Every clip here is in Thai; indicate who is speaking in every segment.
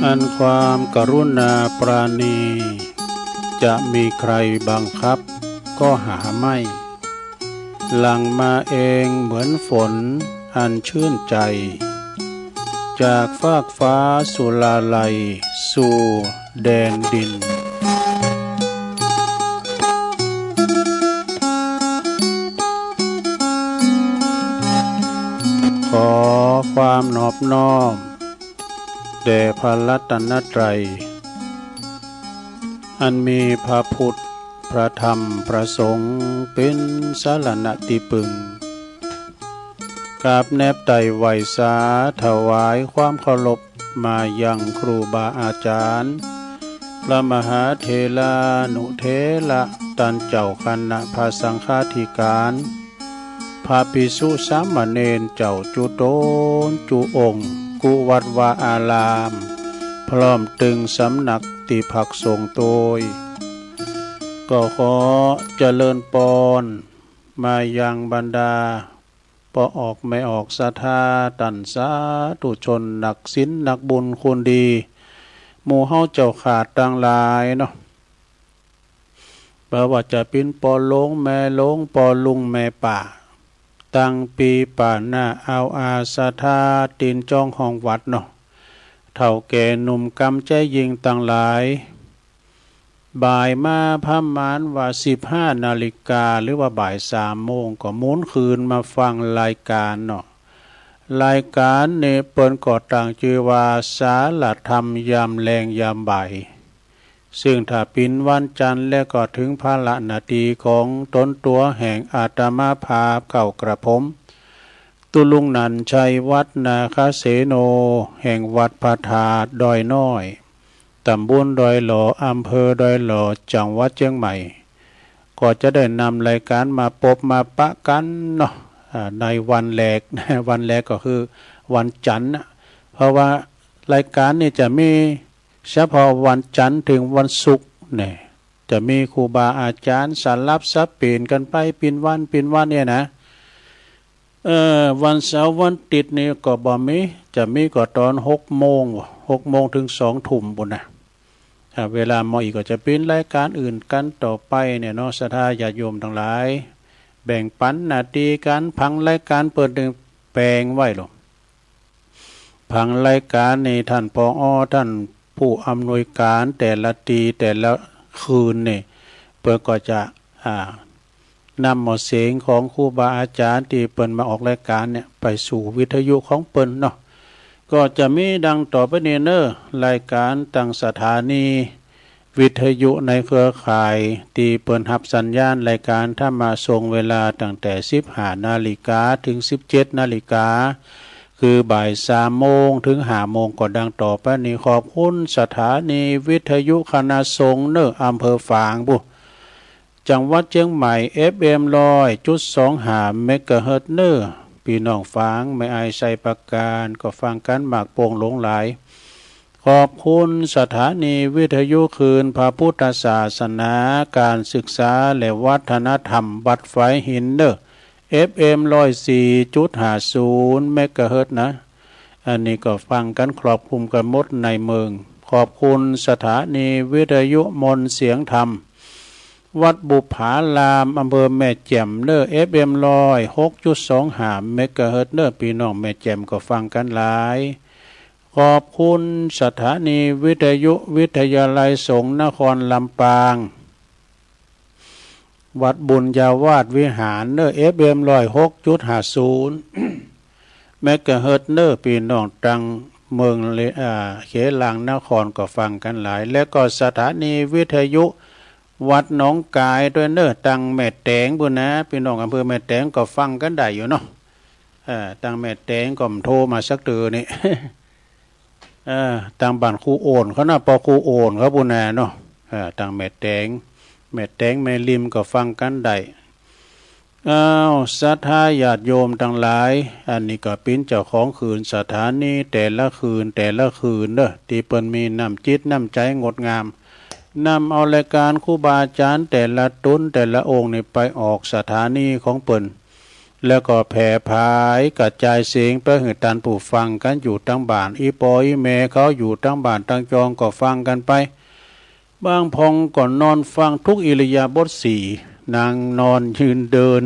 Speaker 1: อันความกรุณาปราณีจะมีใครบังคับก็หาไม่หลั่งมาเองเหมือนฝนอันชื่นใจจากฟากฟ้าสุลาลัยสู่แดนดินขอความนอบน้อมแด่พระรัตนตรัยอันมีพระพุทธพระธรรมพระสงฆ์เป็นสรณะที่พึ่งกราบแนบไต่ไหวสาถวายความเคารพมายังครูบาอาจารย์พระมหาเถรานุเถระตันเจ้าคณะพระสังฆาธิการพระภิกษุสามเณรเจ้าจุโตนจุองค์กุวัดวาอารามพร้อมตึงสำนักติภักสงฆ์โดยก็ขอเจริญปอนมายังบรรดาปอออกไม่ออกศรัทธาตันสาธุชนนักศีลนักบุญคุณดีหมู่เฮาเจ้าขาดต่างหลายเนาะบ่ว่าจะเป็นปอลงแม่ลงปอลุงแม่ป่าตั้งปีป่าหน้าเอาอาศรัทธาตีนจ้องห้องวัดเนาะเฒ่าแก่หนุ่มกำใจยิงต่างหลายบ่ายมาพระมานว่า15 นาฬิกาหรือว่าบ่าย3 โมงก็หมุนคืนมาฟังรายการเนาะรายการนี้เปิ้นก็ตั้งชื่อว่าสาลธรรมยามแลงยามบ่ายซึ่งถ้าเป็นวันจันทร์และก็ถึงพระละนาทีของตนตัวแห่งอาตมาภาพเก่ากระผมตุลุงนันชัยวัดนาคเสโนแห่งวัดพระธาตุดอยน้อยตำบลดอยหล่ออำเภอดอยหล่อจังหวัดเชียงใหม่ก็จะได้นำรายการมาพบมาปะกันเนาะในวันแรกวันแรกก็คือวันจันทร์เพราะว่ารายการนี้จะมีเฉพาะวันจันทร์ถึงวันศุกร์เนี่ยจะมีครูบาอาจารย์สลับซับเปลี่ยนกันไปเป็นวันเนี่ยนะวันเสาร์วันติดนี่ก็บ่มีจะมีก็ตอน6 โมงถึง2 ทุ่มบุญนะเวลามาอีกก็จะเป็นรายการอื่นกันต่อไปเนี่ยเนาะศรัทธาญาติโยมทั้งหลายแบ่งปันหน้าที่การพังรายการเปิดแปลงไว้หรอพังรายการนี่ท่านผอ.ท่านผู้อำนวยการแต่ละตีแต่ละคืนนี่เปิดก็จะนำหมดเสียงของครูบาอาจารย์ที่เปิดมาออกรายการเนี่ยไปสู่วิทยุของเปิดเนาะก็จะมีดังต่อไปนี้เนอะรายการตั้งสถานีวิทยุในเครือข่ายที่เปิดรับสัญญาณรายการถ้ามาส่งเวลาตั้งแต่15 นาฬิกาถึง17 นาฬิกาคือบ่าย3 โมงถึง5 โมงก็ดังต่อไปนี้ขอบคุณสถานีวิทยุคณะสงฆ์เนอะอำเภอฝางบุจังหวัดเชียงใหม่ FM 100.25 เมกะเฮิรตซ์เนอะพี่น้องฟังไม่อายใส่ประการก็ฟังกันหมากโป่งหลงหลายขอบคุณสถานีวิทยุคืนพระพุทธศาสนาการศึกษาและวัฒนธรรมวัดไฟหินเนอะ FM 104.50 เมกะเฮิรตซ์นะอันนี้ก็ฟังกันครอบคลุมกันหมดในเมืองขอบคุณสถานีวิทยุมนต์เสียงธรรมวัดบุผารามอำเภอแม่แจ่มเนอ FM 106.25 เมกะเฮิรตซ์เนอพี่น้องแม่แจ่มก็ฟังกันหลายขอบคุณสถานีวิทยุวิทยาลัยสงฆ์นครลำปางวัดบุญญาวาสวิหารเนอ FM 106.50 เมกะเฮิรตซ์เนอพี่น้องตังเมืองเขลางนครก็ฟังกันหลายและก็สถานีวิทยุวัดหนองกายด้วยเนอะตังแม่แตงบุญนะพี่น้องอำเภอแม่แตงก็ฟังกันได้อยู่เนาะตังแม่แตงก็โทรมาสักเตือนี่ ตังบ้านครูโอนเขานะปอครูโอนเขาบุญนะเนาะตังแม่แตงแม่ริมก็ฟังกันได้ศรัทธาญาติโยมทั้งหลายอันนี้ก็เป็นเจ้าของคืนสถานีแต่ละคืนเนอะที่เปิ้นมีน้ำจิตน้ำใจงดงามนำเอารายการครูบาอาจารย์แต่ละตุนแต่ละองค์นี่ไปออกสถานีของเปิ้น แล้วก็แผ่พายกระจายเสียงไปให้ตันผู้ฟังกันอยู่ตั้งบ้านอีปออีเมเขาอยู่ตั้งบ้านตั้งจองก็ฟังกันไปบางพองก่อนนอนฟังทุกอิริยาบถสี่นางนอนยืนเดิน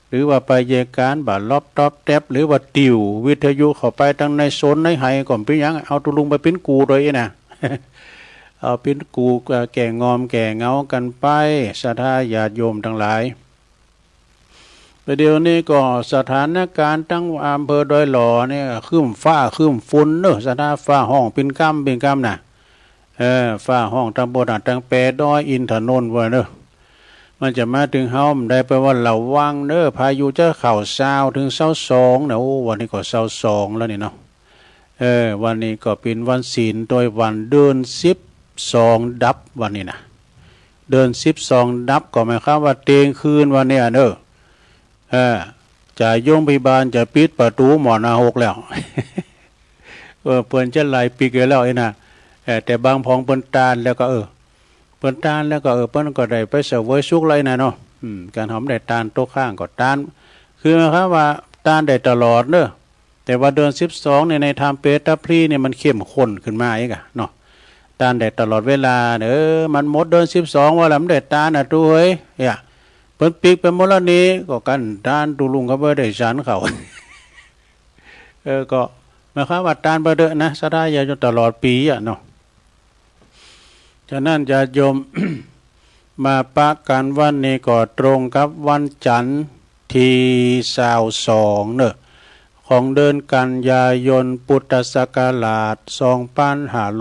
Speaker 1: หรือว่าไปเยการบาดลอบตอบแทบหรือว่าติววิทยุเข้าไปตั้งในโซนในไห้ก่อนเป็นยังเอาตุลุงไปปิ้นกูเลยนะ เอาปิ้นกูแก่งอมแก่เงากันไปศรัทธาญาติโยมทั้งหลายประเดี๋ยวนี้ก็สถานการณ์ตั้งอำเภอดอยหล่อเนี่ยขึ้นฟ้าขึ้นฝนเนอะศรัทธาฟ้าห้องเป็นกำน่ะฟ้าห้องตำบลตั้งแปรดอยอินทนนท์ว่าเนอะมันจะมาถึงเฮาได้ไปว่าระวังเด้อพายุจะเข้าเช้าถึงเช้าสองนะโอ้วันนี้ก็เช้าสองแล้วนี่เนาะวันนี้ก็เป็นวันศีลโดยวันเดือน12ดับวันนี้นะเดือน12ดับก็หมายความว่าเตียงคืนวันนี้เด้อจะโยงพยาบาลจะปิดประตูหมอนาหกแล้ว เปิ้นจะไล่ปิดแล้วไอ้น่ะแต่บางพองเปิ้นตานแล้วก็เปิ้นตานแล้วก็เปิ้นก็ได้ไปเสวยสุขเลยนะเนาะการหอมได้ตานโต๊ะข้างก็ตานคือหมายความว่าตานได้ตลอดเด้อแต่ว่าเดือน12เนี่ยในธรรมเปตพลีเนี่ยมันเข้มข้นขึ้นมาอีกอ่ะเนาะตานได้ตลอดเวลามันหมดเดือน12ว่าแล้วมันได้ตานน่ะตู้เฮ้ยเปิ้นปิกไปหมดแล้วนี้ก็กันตานตุลุงก็บ่ได้ฉันเขา ก็หมายความว่าตานบ่เด้อนะสดายาจนตลอดปีอ่ะเนาะฉะนั้นญาติโยม มาปะกันวันนี้ก็ตรงกับวันจันทร์ที่22เนอะของเดือนกันยายนพุทธศักราช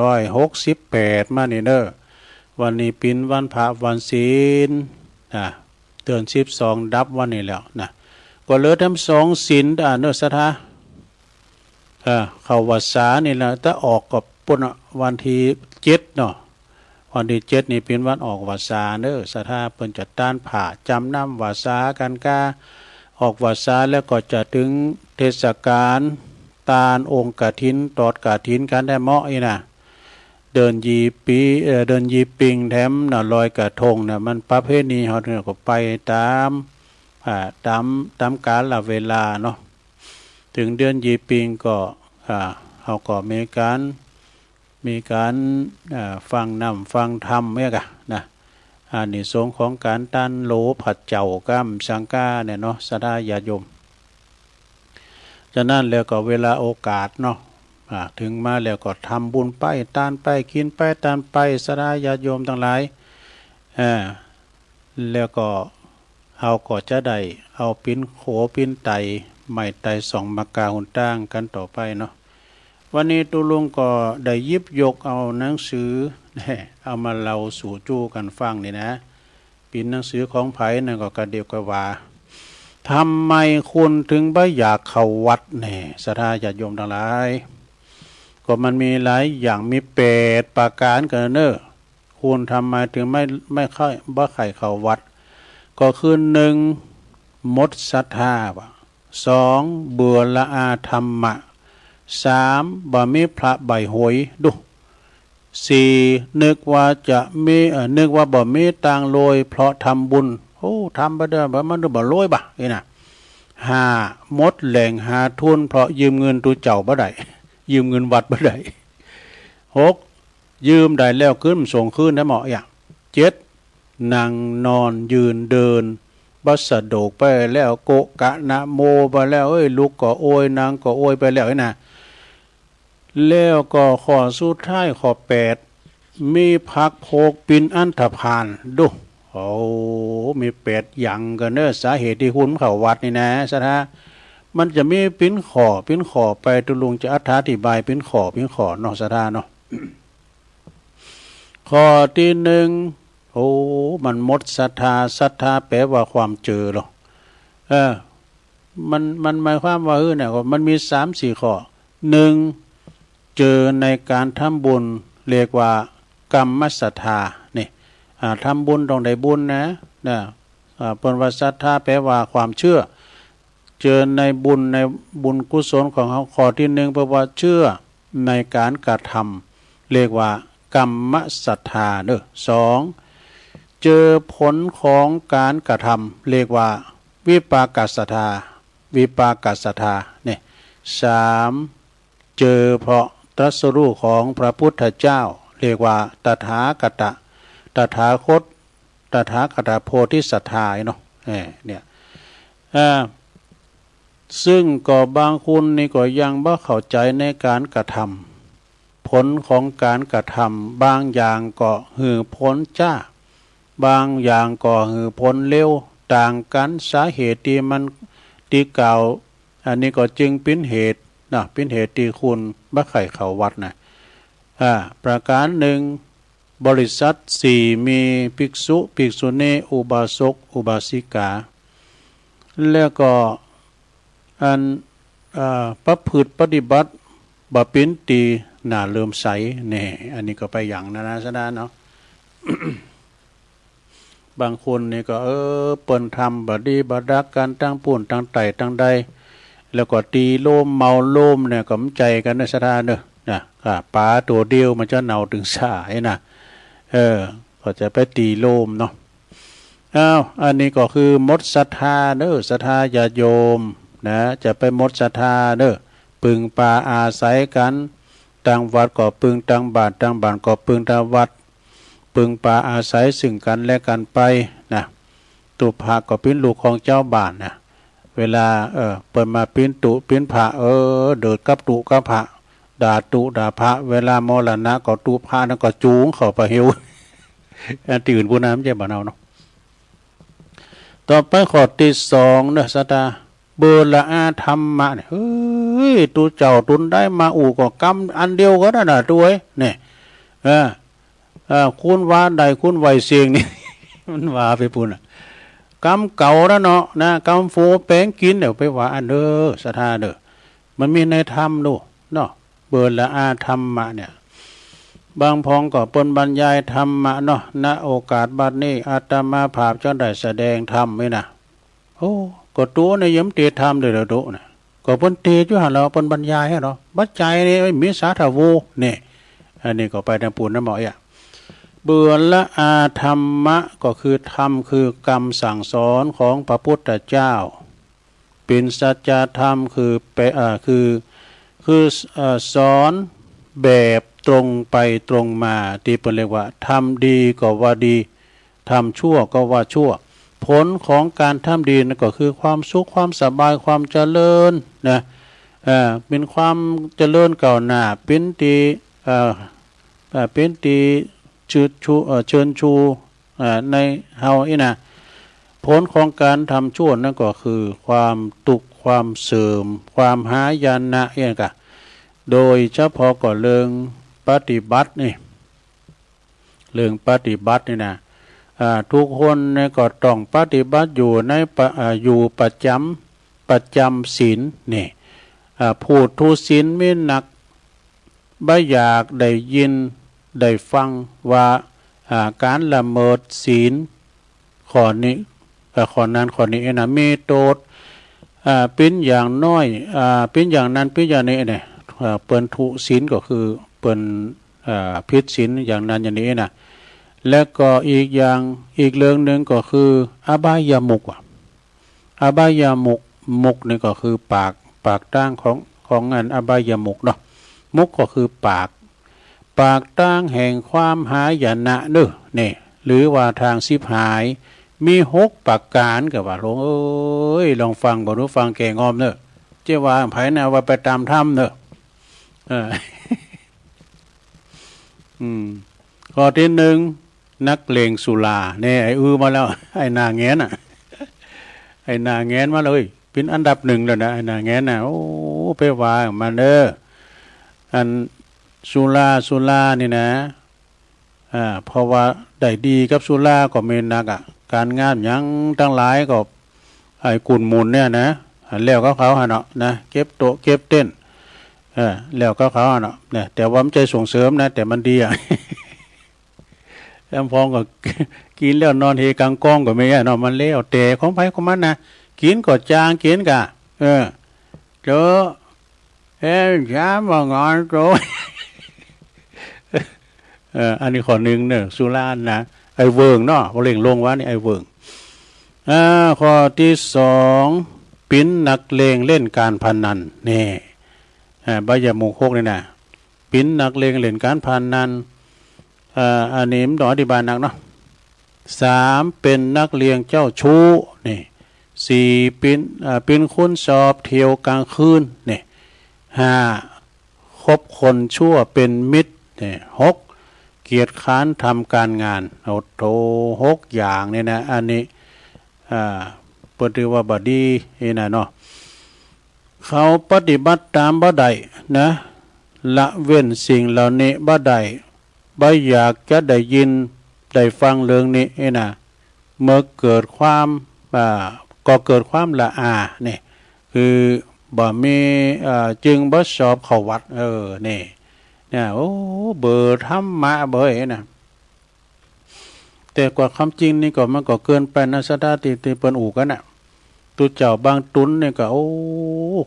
Speaker 1: 2568มานี่เนอะวันนี้เป็นวันพระวันศีลเดือน12ดับวันนี้แล้วนะก็เหลือทั้ง2ศีลเนอะศรัทธาเข้าวัดสานี่แหละถ้าออกกับปุ่นวันที่7เนาะวันที่7นี่เป็นวันออกวัดสาเนอะศรัทธาเพิ่นจะต้านผ่าจำนำวัดสากันกาออกวัดสาแล้วก็จะถึงเทศกาลตาลองค์กฐินตอดกฐินกันได้เหมาะอีนะเดินยีปีเดินยีปิงแถมน่ะลอยกระทงน่ะมันประเพณีเฮาเนี่ยก็ไปตามกาลเวลาเนาะถึงเดือนยีปิงก็เฮาก็มีการฟังนำฟังธรรมเนี่ยกะนะอานิสงส์ของการตันโลผัดเจ้ากัมสังกาเนี่ยเนาะศรัทธาญาติโยมฉะนั้นแล้วก็เวลาโอกาสเนาะถึงมาแล้วก็ทำบุญไปตานไปกินไปตานไปศรัทธาญาติโยมทั้งหลายแล้วก็เฮาก็จะได้เอาปิ้นโขปิ้นไตไม่ไต2มกาหุนตั้งกันต่อไปเนาะวันนี้ตุลุงก็ได้หยิบยกเอาหนังสือเอามาเล่าสู่จู้กันฟังนี่นะเป็นหนังสือของไผนั่นก็กระเดียวกระว่าทำไมคุณถึงบ่อยากเข้าวัดแน่ศรัทธาญาติโยมทั้งหลายก็มันมีหลายอย่างมี8ประการกันเนอะคุณทำไมถึงไม่ค่อยบ่ใครเข้าวัดก็คือ1หมดศรัทธา2เบื่อละอาธรรมะ3บ่มีพระใบหวยดู4นึกว่าบ่มีตังโลยเพราะทำบุญโอ้ทำบ่ได้บ่มันบ่โลยบ่นี่นะ5หมดแหล่งหาทุนเพราะยืมเงินตูเจ้าบ่ได้ยืมเงินวัดบ่ได้6ยืมได้แล้วคืนส่งคืนได้เหมาะอย่าง7นั่งนอนยืนเดินบัสโดกไปแล้วโกกะนะโมไปแล้วลูกก็โอยนางก็โอยไปแล้วนะแล้วก็ข้อสุดท้ายข้อ8มีพักโพกปินอันธพาลดูมี8อย่างกันเนอะสาเหตุที่คุณเข้าวัดนี่นะศรัทธามันจะมีปิ้นขอไปตุลุงจะอธิบายปิ้นขอเนาะศรัทธาเนาะ ข้อที่1มันหมดศรัทธาแปลว่าความเจอหรอมันหมายความว่าเนี่ยมันมี 3-4 ข้อ1เจอในการทำบุญเรียกว่ากรรมศรัทธานี่ทำบุญต้องได้บุญนะเปิ้นว่าศรัทธาแปลว่าความเชื่อเจอในบุญกุศลของเขาข้อที่1แปลว่าเชื่อในการกระทำเรียกว่ากรรมศรัทธา2เจอผลของการกระทำเรียกว่าม วิปากศรัทธาวิปากศรัทธาเนี่ยสามเจอเพราะตรัสรู้ของพระพุทธเจ้าเรียกว่าตถาคตตถาคตตถาคตโพธิสัตถาเนาะเนี่ยซึ่งก็บางคนนี่ก็ยังบ่เข้าใจในการกระทำผลของการกระทำบางอย่างก็หือผลจ้าบางอย่างก็หือผลเร็วต่างกันสาเหตุที่มันที่กล่าวอันนี้ก็จึงเป็นเหตุนะเป็นเหตุที่คุณบ่ไข่เขาวัดนะประการหนึ่งบริษัทสี่มีภิกษุภิกษุณีอุบาสกอุบาสิกาแล้วก็อันประพฤติปฏิบัติบ่เป็นตีหน้าเลื่อมใสเนี่ยอันนี้ก็ไปอย่างนะซะนะเนาะ บางคนนี่ก็เปิ้นทำบ่ดีบ่รักกันตั้งปุ่นตั้งไตตั้งใดแล้วก็ตีโลมเมาโลมเนี่ยก็ใจกันนะซะนะเด้อนะปลาตัวเดียวมันจะเน่าถึงสายนะก็จะไปตีโลมเนาะอันนี้ก็คือมดศรัทธาเด้อศรัทธาญาโยมนะจะไปมดศรัทธาเด้อปึงปาอาศัยกันตั้งวัดก็ปึงตั้งบาทตั้งบ้านก็ปึงตั้งวัดปึงปาอาศัยซึ่งกันและกันไปนะตุภาก็เป็นลูกของเจ้าบ้านนะเวลาเปิดมาปิ้นตุปิ้นผาเดิดกับตุกับผาด่าตุด่าพระเวลามรณะก็ตุพระนั่นก็จูงเข้าไปหิวอันตื่นผู้น้ำเจ็บบ่เนาเนาะต่อไปข้อที่สองนะสตาเบอร์ละอาธรรมะเนี่ยเฮ้ยตูเจ้าตุนได้มาอู่ก็กำอันเดียวก็ได้น่ะด้วยเนี่ยคุณว่าใดคุณไหวเสียงนี่ มันว่าไปปุ่นกำเก่าแล้วเนาะนะกำโฟแป้งกินเดี๋ยวไปว่าอันเด้อสตาเด้อมันมีในธรรมดูเนาะเบอร์ละอาธรรมะเนี่ยบางพองก็ปนบรรยายธรรมะเนาะณโอกาสบัดนี้อาตมาภาพจะได้แสดงธรรมไว้นะโอ้ก็ตัวในย้ำเตธรรมเด้อโตนะก็ปนเตอยู่หั่นเราปนบรรยายให้เนาะบัดใจนี่มีสาธโวนี่อันนี้ก็ไปทางปูนน้ำหมอยเบื่อละอาธรรมะก็คือธรรมคือกรรมสั่งสอนของพระพุทธเจ้าเป็นสัจธรรมคือสอนแบบตรงไปตรงมาที่เป็นเรียกว่าทำดีก็ว่าดีทำชั่วก็ว่าชั่วผลของการทำดีนั่นก็คือความสุขความสบายความเจริญนะเป็นความเจริญก้าวหน้าเป็นตีเชิญชูในเฮาอีนะผลของการทำชั่วนั่นก็คือความตุกข์ความเสื่อมความหายนะเองกะโดยเฉพาะก็เรื่องปฏิบัตินี่เรื่องปฏิบัตินี่นะทุกคนเนี่ยก็ต้องปฏิบัติอยู่ในอยู่ประจำศีลนี่พูดทุศีลไม่หนักบ่อยากได้ยินได้ฟังว่าการละเมิดศีลข้อนี้ข้อนั้นข้อนี้นะมีโทษเป็นอย่างน้อยเป็นอย่างนั้นเป็นอย่างนี้เนี่ยเปิ้นทุศีลก็คือเปิ้นผิดศีลอย่างนั้นอย่างนี้นะและก็อีกอย่างอีกเรื่องหนึ่งก็คืออบายามุขอบายามุขนี่ก็คือปากตั้งของงานอบายามุขเนาะมุขก็คือปากตั้งแห่งความหายนะเด้อนี่หรือว่าทางสิบหายมี6ประการก็ว่าลงลองฟังบ่รู้ฟังแก่งอมเด้อเจ้าว่าไผน่ะว่าไปตามธรรมเด้อข้อที่หนึ่งนักเลงสุราเนี่ยไอ้มาแล้วไอ้นาแงนอ่ะไอ้นาแงนมาเลยเป็นอันดับ1แล้วนะไอ้นาแงนน่ะโอ้ไปว่ามันเด้ออันสุรานี่นะเพราะว่าได้ดีกับสุราก็มีนักการงานหยังทั้งหลายก็ไอ้กุ่นหมุนเนี่ยนะแล้วก็เขาเนาะนะเก็บโต๊ะเก็บเต้นแล้วก็เขาเนาะเนี่ยแต่ว่ามันใจส่งเสริมนะแต่มันดีแอมพองก็กินแล้วนอนเฮกังก้องก็ไม่เนาะมันเลี้ยวแต่ของไผของมันนะกินก็จางกินกะเจอช้าบ่งอนโตอันนี้ข้อหนึ่งเนี่ยสุรานะไอ้เวิงเนาะบ่เล่งลงว่านี่ไอ้เวิง ข้อที่สองปิ้นนักเลงเล่นการพนันนี่ใบยาหมูโคกนี่นะปิ้นนักเลงเล่นการพนันอันนี้มันต้องอธิบายหนักเนาะสามเป็นนักเลี้ยงเจ้าชู้นี่สี่เป็นคนชอบเที่ยวกลางคืนนี่ห้าคบคนชั่วเป็นมิตรนี่หกเกียรติค้านทำการงานโอ้โหหกอย่างนี่นะอันนี้ปฏิว่าบดีนี่นะเนาะเขาปฏิบัติตามบ่ได้นะละเว้นสิ่งเหล่านี้บ่ได้บ่อยากจะได้ยินได้ฟังเรื่องนี้นี่นะเมื่อเกิดความก็เกิดความละอาเนี่ยคือบ่มีจึงบ่ชอบเข้าวัดนี่เนี่ยโอ้เบอร์ธรรมะเบอร์นะแต่กว่าความจริงนี่ก็มันก็เกินไปนะสถานที่เปิ้นอู่กันน่ะตุเจ้าบางตุนเนี่ยก็โอ้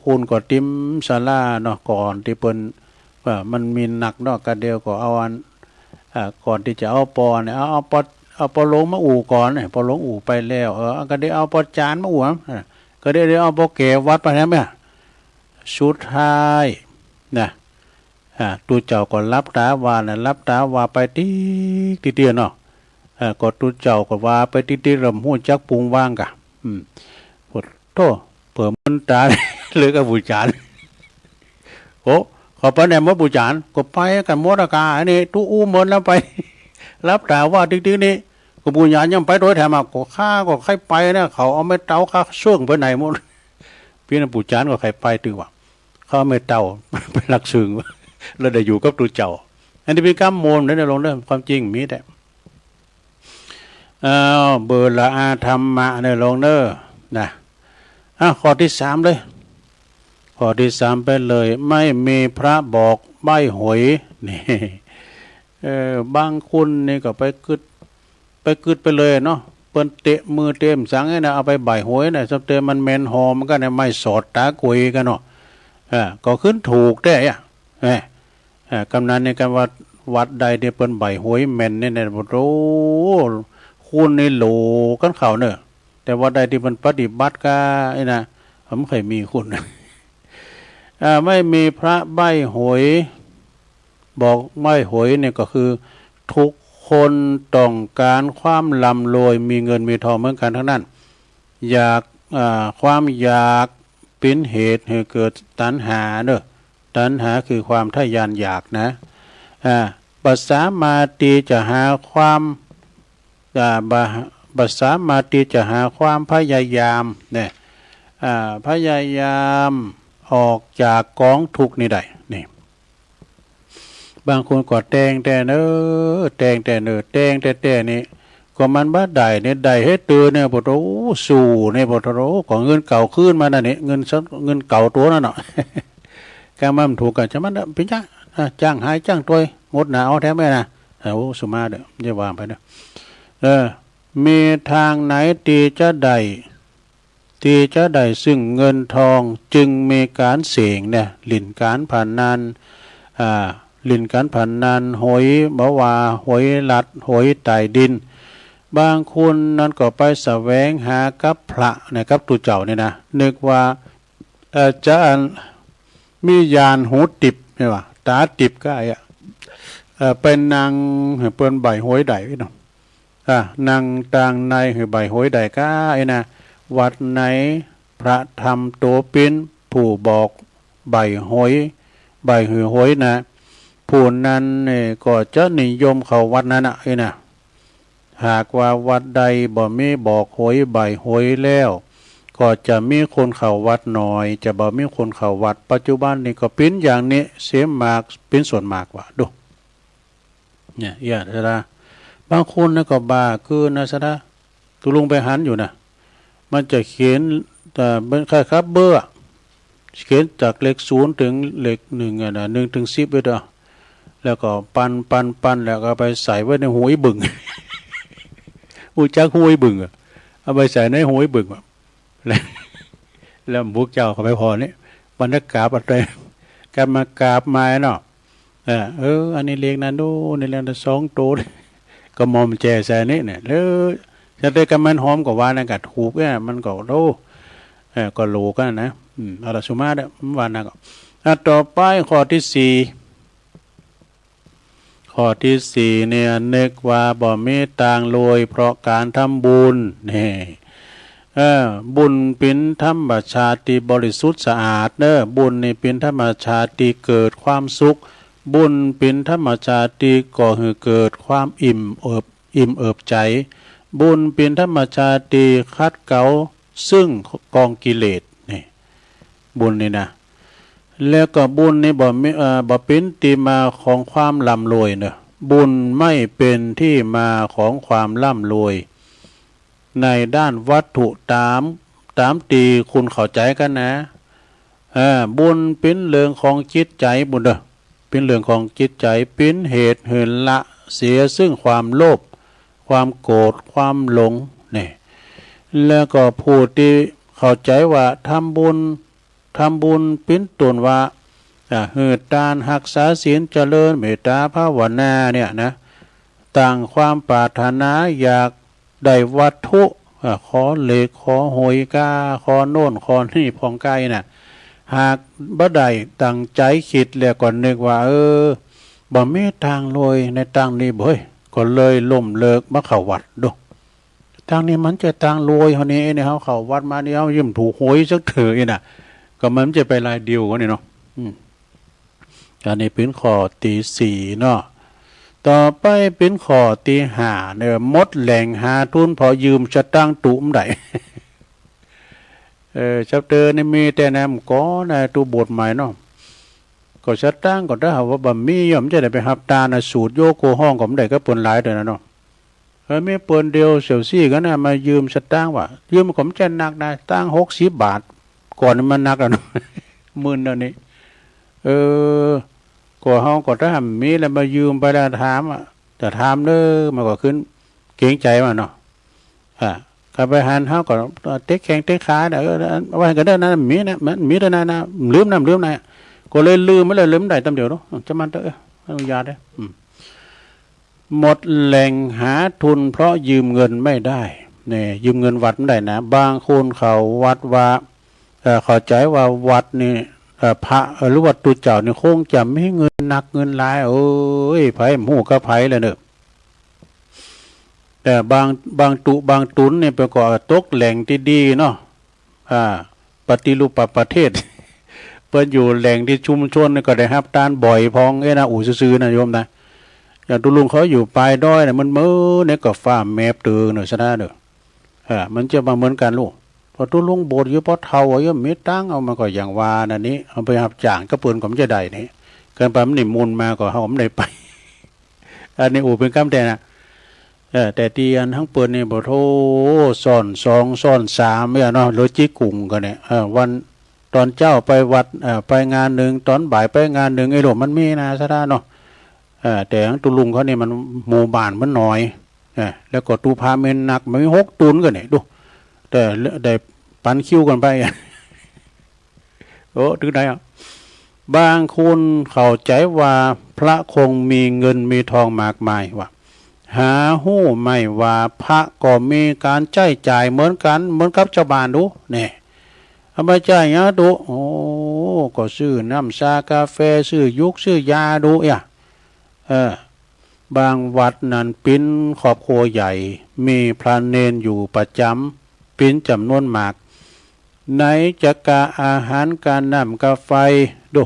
Speaker 1: คุณก็ติมศาลาเนาะก่อนที่เปิ้นว่ามันมีหนักเนาะกะเดียวก็เอาอันก่อนที่จะเอาปอเนี่ยเอาปอลงมาอู่ก่อนเนี่ยปอลงอู่ไปแล้วก็ได้เอาปอจานมาอู่ก็ได้เอาปอแก่วัดไปแล้วเนี่ยสุดท้ายนะตูเจ้าก็รับตาว่านะรับตาว่าไปติ๊กเตี้ยเนาะก็ตูเจ้าก็ว่าไปติ๊กรำหูจักปุงว่างกะปวดโตเปิดมันตาเลยก็บูชาโอ้ขอไปไหนมดบูชาก็ไปกันมดอากาอันนี้ตู้อู้หมดแล้วไปรับตาว่าติ๊กนี่ก็บูชายังไปโดยแถมก็ข้าก็ใครไปนะเขาเอาไม่เต้าข้าช่วงไปไหนหมดพี่นันบูชาก็ใครไปตึงว่าเขาไม่เต้าเป็นหลักซึ่งเราได้อยู่กับตัวเจ้าอันนี้เป็นกรรมโมนในลงเรื่องความจริงมีแต่เบอร์ละอาธรรมะในลงเนอนะข้อที่สามเลยข้อที่สามไปเลยไม่มีพระบอกใบหวยนี่บางคนนี่ก็ไปกึดไปเลยเนาะเปิ้นเตะมือเต็มสังให้นะเอาไปใบหวยนะสักเตมันแมนหอมก็เนี่ยไม่สอดตากุยกันเนาะก็ขึ้นถูกได้กำนันในการวัดใดเนี่ยเปิ้นใบหวยแม่นเนี่ยโอ้คุณในโหลกันเขาเนอะแต่วัดใดที่มันปฏิบัติก็นะผมเคยมีคุณไม่มีพระใบหวยบอกใบหวยเนี่ยก็คือทุกคนต้องการความร่ำรวยมีเงินมีทองเหมือนกันทั้งนั้นอยากความอยากเป็นเหตุให้เกิดตัณหาเนอะตัณหาคือความทะยานอยากนะปัสสามาติจะหาความปัสสามาติจะหาความพยายามเนี่ยพยายามออกจากกองทุกข์นี่ได้นี่บางคนก็แต่งแต่เนอแต่งแต่เนอแต่งแต่นี่ก็มันบ้าได้เนี่ยได้ให้ตื่นเนี่ยปวดโอ้สู่เนี่ยปวดโอ้ของเงินเก่าขึ้นมาน่ะนี่เงินเก่าตัวนั่นเนาะการมันถูกกันจะมันเป็นจ้างหายจ้างตัวงดหนาวแท้ไหมนะโอ้สุมาเด้ออย่าวางไปเด้อมีทางไหนที่จะได้ซึ่งเงินทองจึงมีการเสี่ยงเนี่ยลิ่นการผ่านนันลิ่นการผ่านนันหวยบ่ว่าหวยลัดหวยไต่ดินบางคนนั้นก็ไปแสวงหากับพระนะครับตุเจ้าเนี่ยนะนึกว่าจะมียานหูติบใช่ป่ะตาติบก็เป็นนางเปิ้นใบหวยใดเนาะนางต่างในใบหวยใดก็นะวัดไหนพระธรรมโตปินผู้บอกใบหวยใบหวยนะผู้นั้นเนี่ยก็จะนิยมเข้าวัดนั้นนะหากว่าวัดใดบ่มีบอกหวยใบหวยแล้วก็จะมีคนเข้าวัดน้อยจะบ่มีคนเข้าวัดปัจจุบันนี่ก็เป็นอย่างนี้เสียมากเป็นส่วนมากว่าดูเนี่ยอย่าซะละบางคนนะก็บ้าคือนะซะละตุลุงไปหันอยู่นะมันจะเขียนเป็นใครครับเบอร์เขียนจากเลข0ถึงเลข1นะ1ถึง10ไว้เด้อแล้วก็ปันแล้วก็ไปใส่ไว้ในหูไอ้บึ่งอูจักหูไอ้บึ่งเอาไปใส่ในหูไอ้บึ่งแล้วพวกเจ้าเขาไปพอนี่บรรณกราบอะไรการมากราบมาเนาะอันนี้เลี้ยงนั่นดูนี่เลี้ยงนั่น2ตัวก็มอมแจใส่นี่เนี่ยแล้ว จะได้กันมันหอมกว่าว่านั่นก็ถูกเนี่ยมันก็โลก็โลกันนะเอาละสุมาเด้อว่านั่นก็ต่อไปข้อที่สี่ข้อที่สี่เนี่ยนึกว่าบ่มีต่างรวยเพราะการทำบุญนี่บุญเป็นธรรมชาติบริสุทธิ์สะอาดเด้อบุญนี่เป็นธรรมชาติเกิดความสุขบุญเป็นธรรมชาติก่อให้เกิดความอิ่มเอิบใจบุญเป็นธรรมชาติคัดเกลาซึ่งกองกิเลสนี่บุญนี่นะแล้วก็บุญนี่บ่เป็นที่มาของความร่ำรวยเนอะบุญไม่เป็นที่มาของความร่ำรวยในด้านวัตถุตามตีคุณเข้าใจกันนะบุญเป็นเรื่องของจิตใจบุญเด้อเป็นเรื่องของจิตใจเป็นเหตุเหินละเสียซึ่งความโลภความโกรธความหลงนี่แล้วก็ผู้ที่เข้าใจว่าทำบุญเป็นตนว่าหืดตานหักษาศีลเจริญเมตตาภาวนาเนี่ยนะต่างความปรารถนาอยากได้วัตถุขอเหล็กขอหอยกาขอโน่นขอนี่พองไก่น่ะหากบ่ได้ตั้งใจคิดแล้วก็นึกว่าบ่มีทางรวยในทางนี้บ่ก็เลยล่มเลิกมาเข้าวัดดูทางนี้มันจะทางรวยเฮานี่เนี่ยเฮาเข้าวัดมานี่เฮายิ้มถูกหวยสักเถอะน่ะก็มันจะไปรายเดียวกันนี่เนาะอันนี้เป็นข้อที่สี่เนาะต่อไปเป็นข้อที่ห้าเนี่ยมดแหล่งหาทุนพอยืมจะตั้งตุ่มได้ชัปเตอร์นี่มีแต่แนมก้อนตัวบทใหม่เนาะก็จะตั้งก็ได้ว่าบ่มีย่อมจะได้ไปหับตานะสูตรโยโกห้องผมได้ก็เปิ้นหลายเด้อนะเนาะมีเปิ้นเดียวเสี่ยวซี่กันนะมายืมสตางค์ว่ายืมผมจะหนักนะตั้ง60 บาทก่อนมันหนักแล้วเนาะ10,000เดี๋ยวนี้ก็เฮาก็ถ้ามีแล้วมายืมไปแล้วถามจะถามเด้อมันก็ขึ้นเกรงใจมันเนาะก็ไปหันเฮาก็เต็กแข้งเต็กขาว่าก็ได้นะมีนะมันมีแต่นะลืมนะก็เลยลืมไม่เลยลืมได้ตำเดียวเนาะจะมันอนุญาตได้หมดแหล่งหาทุนเพราะยืมเงินไม่ได้เนี่ยยืมเงินวัดไม่ได้นะบางคนเขาวัดว่าเข้าใจว่าวัดนี่พระหรือวัดตุเจ้านี่คงจะไม่เงินหนักเงินหลายไผหมู่กับไผแล้วเนอะแต่บางตุนเนี่ยไปก่อตกแหล่งที่ดีเนาะปฏิรูปประเทศเปิ้นอยู่แหล่งที่ชุมชนก็ได้รับตานบ่อยพองนะอู่ซื่อๆนะโยมนะอย่างตุลุงเขาอยู่ปลายด้อยน่ะมันเนี่ยก็ฟ้าแมบตือเนอะซะนะเด้อมันจะมาเหมือนกันลูกพอตุลุงโบสถ์อยู่พอเฒ่าอายุมีตังเอามาก็อย่างว่านั่นนี้เอาไปรับจ้างก็เปิ้นก็จะได้นี่เกินไปมันนิมนต์มาก็เฮาไม่ได้ไปอันนี้อู่เป็นคำแต่นะแต่ตีอันทั้งเปิ้นนี่บ่โทซ่อน2ซ่อน3เนี่ยเนาะโลจิกุ่งกันเนี่ยวันตอนเจ้าไปวัดไปงานหนึ่งตอนบ่ายไปงานหนึ่งไอ้หลวงมันมีนะซะได้เนาะแต่ของตุลุงเขาเนี่ยมันหมู่บ้านมันน้อยแล้วก็ตูพาเมนหนักมันมี6 ตุนกันเนี่ยดูแต่ได้ปันคิวกันไปถึงไหนบางคนเข้าใจว่าพระคงมีเงินมีทองมากมายว่าหาหู้ไม่ว่าพระก็มีการใช้จ่ายเหมือนกับชาวบ้านดูเนี่ยทำไมจ่ายเงี้ยดูก็ซื้อน้ำชากาแฟซื้อยุกซื้อยาดูบางวัดนั้นปิ้นครอบครัวใหญ่มีพระเนนอยู่ประจำปิ้นจำนวนมากไหนจะกาอาหารการน้ำกาไฟดู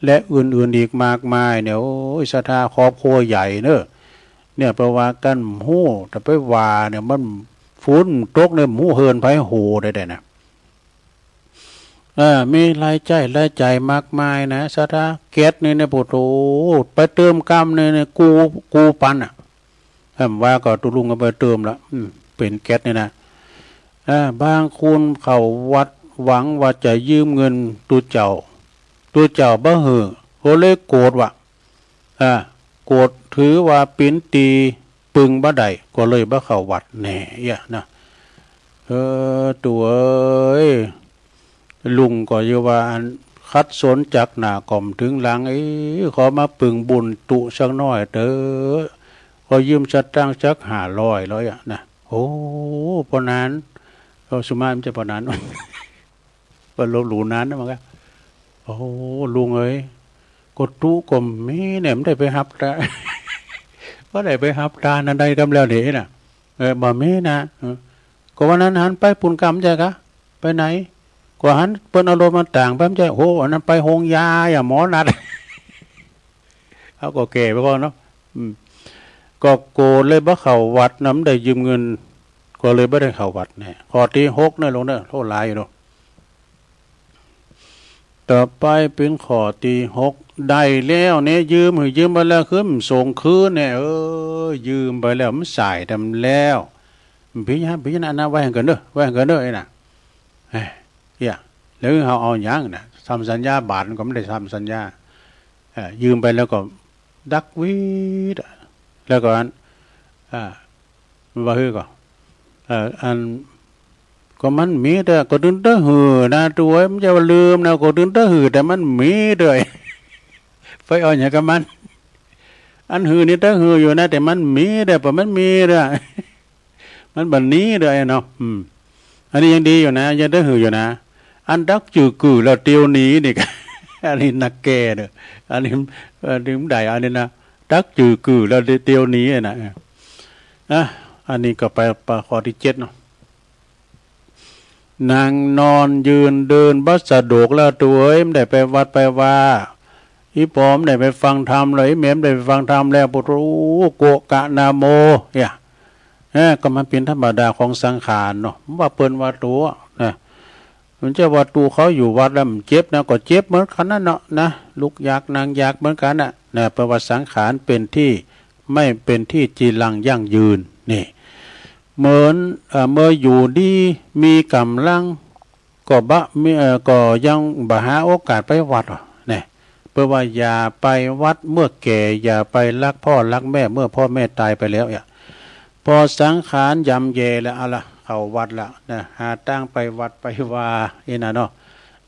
Speaker 1: และอื่นๆอีกมากมายเนี่ยศรัทธาครอบครัวใหญ่เนอะเนี่ยเพราะว่ากันหู้แต่ไปว่าเนี่ยมันฟุ้นตกเนี่ยหู้เฮินไผโหได้นะมีรายจ่ายมากมายนะศรัทธาแก๊สนี่เนี่ยโอ้ไปเติมกำเนี่ยกูปันว่าก็ตุลุงก็ไปเติมแล้วเป็นแก๊สนี่นะบางคนเขาวัดหวังว่าจะยืมเงินตัวเจ้าบ่เหือโหเลยโกรธว่ะโกรธถือว่าปิ้นตีปึงบ่ได้ก็เลยบ่เข้าวัดแหน่นะตัวลุงก็อยู่ว่าคัดสนจากหน้ากล่อมถึงหลังขอมาปึงบุญตุสักน้อยเด้อขอยืมสตางค์สัก500นะ โอ้ปนานก็สุมามันจะปนานปนลบหลูนานนะมันก็โอ้ลุงเอ้ยกดตู้กลมมีเนี่ยมันได้ไปหับตาว่าได้ไปหับตานั่นได้กำแล้วเดี๋ยวน่ะบ่มีนะก็วันนั้นหันไปปุ่นกรรมใจกะไปไหนกว่าหันเปิ้นอารมณ์มันต่างแป๊บใจโอ้อันนั้นไปโฮงยาอย่าหมอนัดเขาก็แก่ไปก่อนเนาะก็โกเลยบ่เข้าวัดน้ำได้ยืมเงินก็เลยบ่ได้เข้าวัดเนี่ยข้อที่6เนี่ยลงเด้อโทษหลายอยู่เนาะต่อไปเป็นข้อที่6ได้แล้วเนี่ยยืมไปแล้วคือมันส่งคืนเนี่ยยืมไปแล้วมันสายทำแล้วพิจารณาไว้ให้กันเด้อไอ้น่ะแล้วเขาเอาอย่างน่ะทำสัญญาบาทก็ไม่ได้ทำสัญญายืมไปแล้วก็ดักวิดแล้วก็ว่าคือก็อันก็มันมีแต่ก็ดึงตะหือนะตัวมันจะลืมนะก็ดึงตะหือแต่มันมีด้วยไปเอาอย่างกับมันอันหือนี่ตะหืออยู่นะแต่มันมีแต่พอมันมีด้วยมันบันนี้ด้วยเนาะอันนี้ยังดีอยู่นะยังตะหืออยู่นะอันดักจือกือแล้วเตียวหนีนี่กันอันนี้นักแก่เด้ออันนี้มันได้อันนี้นะดักจือกือแล้วเตียวหนีนะอันนี้ก็ไปข้อที่7เนาะนางนอนยืนเดินบัสสะดกแล้วตัวไม่ได้ไปวัดไปว่าอีปอมได้ไปฟังธรรมเลยเมมได้ไปฟังธรรมแล้วปุรุโกกะนาโมก็มันเป็นธรรมดาของสังขารเนาะว่าเปิ้นว่าตัวนะมันจะว่าตูเขาอยู่วัดแล้วมันเจ็บนะก็เจ็บเหมือนกันนั่นเนาะนะลุกอยากนางอยากเหมือนกันน่ะนะประวัติสังขารเป็นที่ไม่เป็นที่จีรังยั่งยืนนี่เหมือนเมื่ออยู่ดีมีกำลังก็ก็ยังบ่หาโอกาสไปวัดเนี่ยเพราะว่าอย่าไปวัดเมื่อแก่อย่าไปรักพ่อรักแม่เมื่อพ่อแม่ตายไปแล้วพอสังขารยำเยแล้วเอาละเข้าวัดละนะหาตั้งไปวัดไปว่าน่ะเนาะ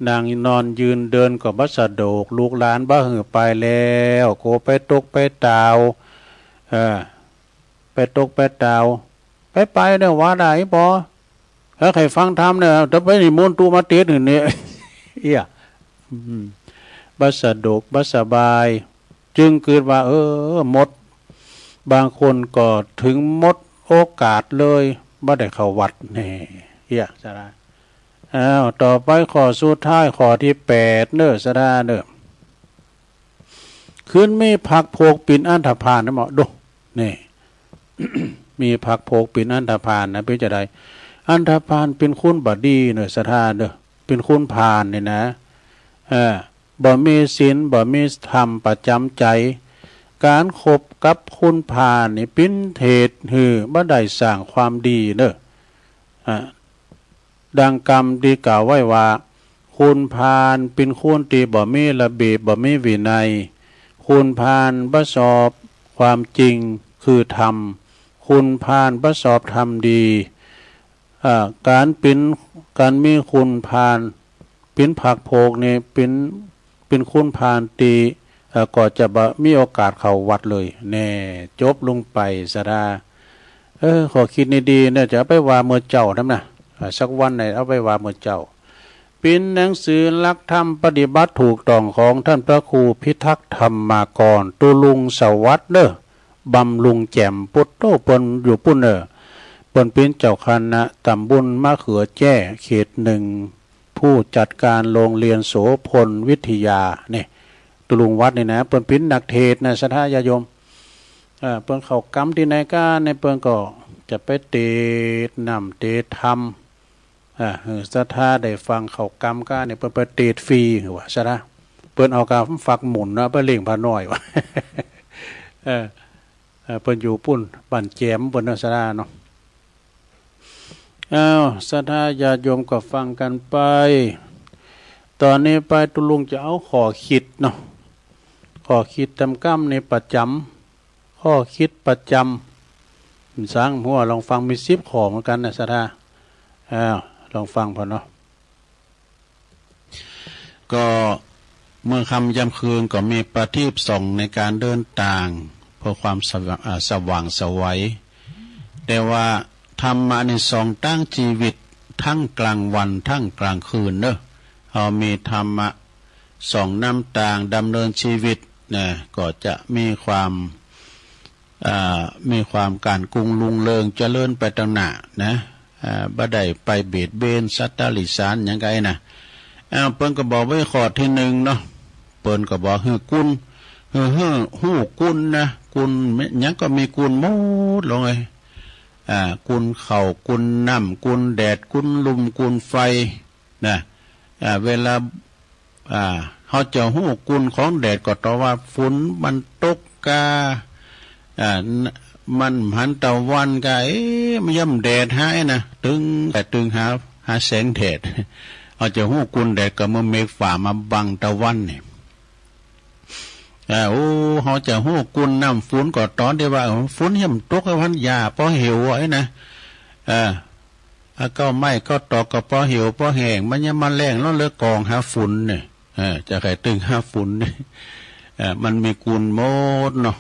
Speaker 1: นางนอนยืนเดินก็บัสสะดกลูกหลานบ้าหือไปแล้วโกไปตกไปตาวไปตกไปตาวไปเนี่ยว่าได้ปอแล้วใครฟังธรรมเนี่ยจะไปนิมนต์ตูมาเทศน์เนี่ยบัสสะดกบัสสบายจึงเกิดว่าหมดบางคนก็ถึงหมดโอกาสเลยบ่ได้เข้าวัดนี่สาระต่อไปข้อสุดท้ายข้อที่8เน้อสาระเน้อคืนมีผักโพกปิ่นอันธพาลนะหมอดูนี่ มีผักโพกปิ่นอันธพาลนะเป็นจะได้อันธพาลเป็นคุณบดีเน้อสาระเน้อเป็นคุณพาลนี่นะบ่มีศีลบ่มีธรรมประจำใจการคบกับคุณพาลนี่เป็นเหตุบ่ได้สร้างความดีเด้อดังกรรมที่กล่าวไว้ว่าคุณพาลเป็นคุณที่บ่มีระเบียบบ่มีวินัยคุณพาลบ่สอบความจริงคือธรรมคุณพาลบ่สอบธรรมดีการมีคุณพาลเป็นผักโพกนี่เป็นคุณพาลตีก็จะมีโอกาสเข้าวัดเลยแน่จบลงไปสะดาขอคิดดีๆเนี่ยจะไปว่าเมื่อเจ้าทำนะสักวันไหนเอาไปว่าเมื่อเจ้าเป็นหนังสือหลักธรรมปฏิบัติถูกต้องของท่านพระครูพิทักษ์ธรรมากรตุลุงสวัสดิ์บำรุงแจ่มปุตโตปนอยู่ปุ่นปนเป็นเจ้าคณะตำบลมะเขือแจ้เขต1ผู้จัดการโรงเรียนโสพลวิทยาเนี่ยตุลุงวัดนี่นะเปิ้นเป็นนักเทศน์นะสัทธาญาโยมเปิ้นเข้ากรรมที่ไหนก็ในเปิ้นก็จะไปเทศนำเทศธรรมสัทธาได้ฟังเข้ากรรมก็เนี่ยเปิ้นไปเทศฟรีว่าซะนะเปิ้นเอากาฝักหมุนนะไปเล่งพาน้อยว่าเปิ้นอยู่ปุ่นบ้านแจมเปิ้นซะนะเนาะสัทธาญาโยมก็ฟังกันไปตอนนี้ไปตุลุงจะเอาข้อคิดเนาะข้อคิดทำกรรมในประจำข้อคิดประจำสร้างหัวลองฟังมี10ข้อเหมือนกันนะสัทธาลองฟังพอเนาะก็เมื่อค่ำยามคืนก็มีประทีปส่องในการเดินต่างเพื่อความสว่างไสวแต่ว่า ธรรมะในสองตั้งชีวิตทั้งกลางวันทั้งกลางคืนเนอะเรามีธรรมะสองน้ำต่างดำเนินชีวิตนะก็จะมีความการกุงลุงเลิงเจริญไปตั้งหน้านะบ่ได้ไปเบียดเบียนสัตตลิสารอย่างไงนะเปิ้นก็บอกไว้ข้อที่หนึ่งเนาะเปิ้นก็บอกฮือกุลฮู้กุลนะกุลยังก็มีกุลหมดลงเลยกุลเข่ากุลน้ำกุลแดดกุลลมกุลไฟนะเวลาเขาจะหู้กุลของแดดก็ต่อว่าฝนมันตกกามันหันตะวันกามันย่ำแดดหายนะตึงหาแสงแดดเขาจะหู้กุลแดดก็เมื่อเมฆฝ่ามาบังตะวันเนี่ยเขาจะหู้กุลน้ำฝนก็ตอนที่ว่าฝนย่ำตกวันยาเพราะเหวไว้นะก็ไม่ก็ตอกก็เพราะเหวเพราะแห้งมันยังมาแรงแล้วเลือกกองหาฝุ่นเนี่ยจะใครตึงหาฝุ่นเนี่ยมันมีกุลหมดเนาะ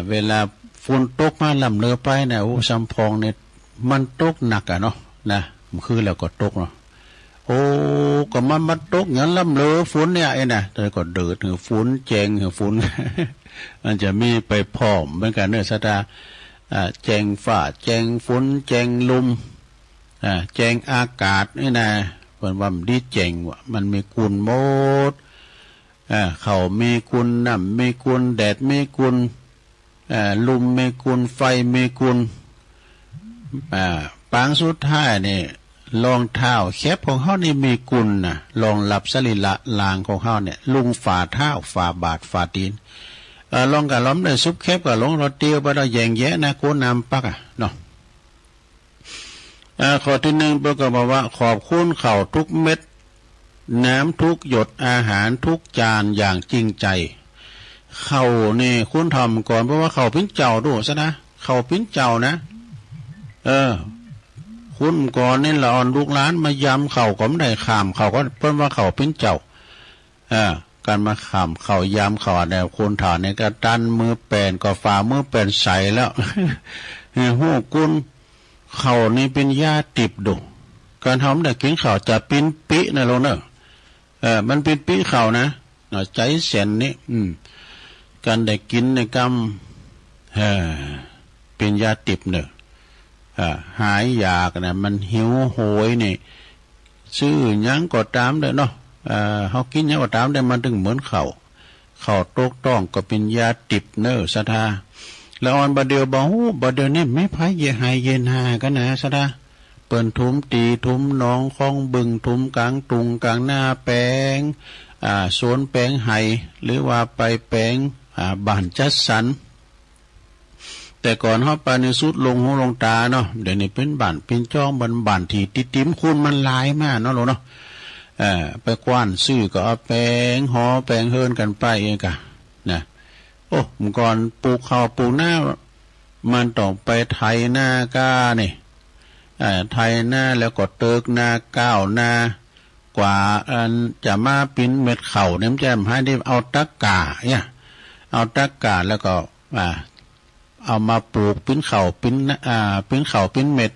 Speaker 1: เวลาฝุ่นตกมาลำเลือไปเนี่ยสัมพองเนี่ยมันตกหนักเนาะนะคือแล้วก็ตกเนาะก็มันตกอย่างลำเลือฝุ่นเนี่ยไอ้น่ะแต่ก็เดือดฝุ่นแจงฝุ่น มันจะมีไปพร้อมเหมือนกันเนื้อสตาแจงฝ้าแจงฝนแจงลมแจงอากาศนี่นะว่ามันดีแจงว่ามันมีกุลหมดเขามีกุลน้ำมีกุลแดดมีกุลลมมีกุลไฟมีกุลปางสุดท้ายนี่รองเท้าแคบของเขานี่มีกุลนะรองรับสรีระลางของเขาเนี่ยลุงฝ่าเท้าฝ่าบาทฝ่าตีนลองกับล้อมเลยซุปแคบกับลงรถเตียวไปเราแยงแยะนะโคน้ำปักเนาะข้อที่หนึ่งประกอบว่าขอบคุณเข่าทุกเม็ดน้ำทุกหยดอาหารทุกจานอย่างจริงใจเข่านี่คุณทำก่อนเพราะว่าเข่าปิ้งเจ้าดูซะนะเข่าปิ้งเจ้านะคุณก่อนนี่ละอ่อนลูกหลานมายำเข่าก็ไม่ได้ขามเข่าก็เพิ่นว่าเข่าปิ้งเจ้าการมาขามเข่ายำเข่าแนวคนถานเนี่ยก็ดันมือแปนก็ฝ่ามือแปนใสแล้ว หูกุนเข่านี่เป็นยาติบดุการทำได้กินเข่าจะปิ้นปินะโลเนอะมันเป็นปิเข่านะใจเสียนนี่การได้กินในกำเป็นยาติบเนอะหายอยากนะมันหิวโหยนี่ชื่อยังก็ตามเลยเนาะเขากินยังก็ตามได้มันถึงเหมือนเข่าตกต้องก็เป็นยาติบเนอะสทาแล้วอันบาเดียวบอกบาเดียวนี่ไม่พายเยหายเย็นหากันนะสทาเปิ่นทุมตีทุมน้องคลองบึงทุมกลางตุงกลางหน้าแปลงสวนแปลงไห้หรือว่าไปแปลงบ้านจัดสรรแต่ก่อนเขาไปในสุดลงหูลงตาเนาะเดี๋ยวนี้เป็นบ้านเป็นจ้องบ้านที่ติมคุณมันลายมากเนาะเนาะไปกว้านซื้อก็เอาแปลงหอแปลงเฮินกันไปเองกะนะเมื่อก่อนปลูกข้าวปลูกหน้ามันต้องไปไถหน้าก้านี่ไถหน้าแล้วก็เติกหน้าก้าวหน้ากว่าจะมาปิ้นเม็ดเข่าเนี่ยมันจะให้ได้เอาตะกาเนี่ยเอาตะกาแล้วก็เอามาปลูกปิ้นเข่าปิ้นเม็ด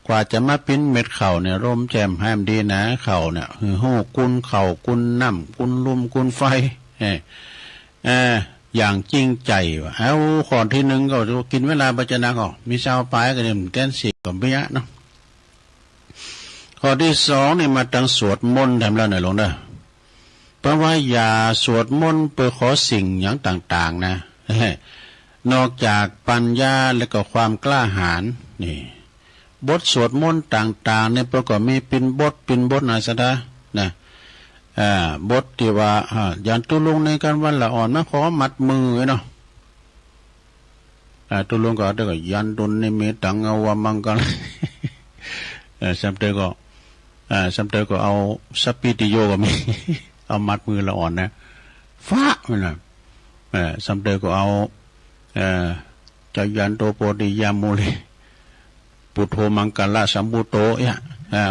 Speaker 1: กว่าจะมาปิ้นเม็ดเข่าเนี่ยร่มแจ่มแฮมดีนะเข่าเนี่ยหูกุนเข่ากุนน้ำกุนลมกุนไฟอย่างจริงใจว่ะเอาข้อที่หนึ่งก็กินเวลาปัจจนาก็มีชาวปลายก็เนี่ยแกนสีกับเบี้ยเนาะข้อที่สองนี่มาตั้งสวดมนต์ทำแล้วหน่อยลงเด้อเพราะว่าอย่าสวดมนต์เพื่อขอสิ่งอย่างต่างๆนะนอกจากปัญญาและก็ความกล้าหาญนี่บทสวดมนต์ต่างๆเนี่ยประกอบมีเป็นบทนะสดานะบทที่ว่ายันตุลงในการวันละอ่อนมาขอมัดมือเนาะตุลงก็ได้ก็ยันตุนในเมตังเอาวามังกันสัมเตก็เอาสัพพิติโยก็มี เอามัดมือละอ่อนนะฟ้ามันนะสัมเตก็เอาจายันโตโปติยามุลิปุโธมังกรสัมปุโต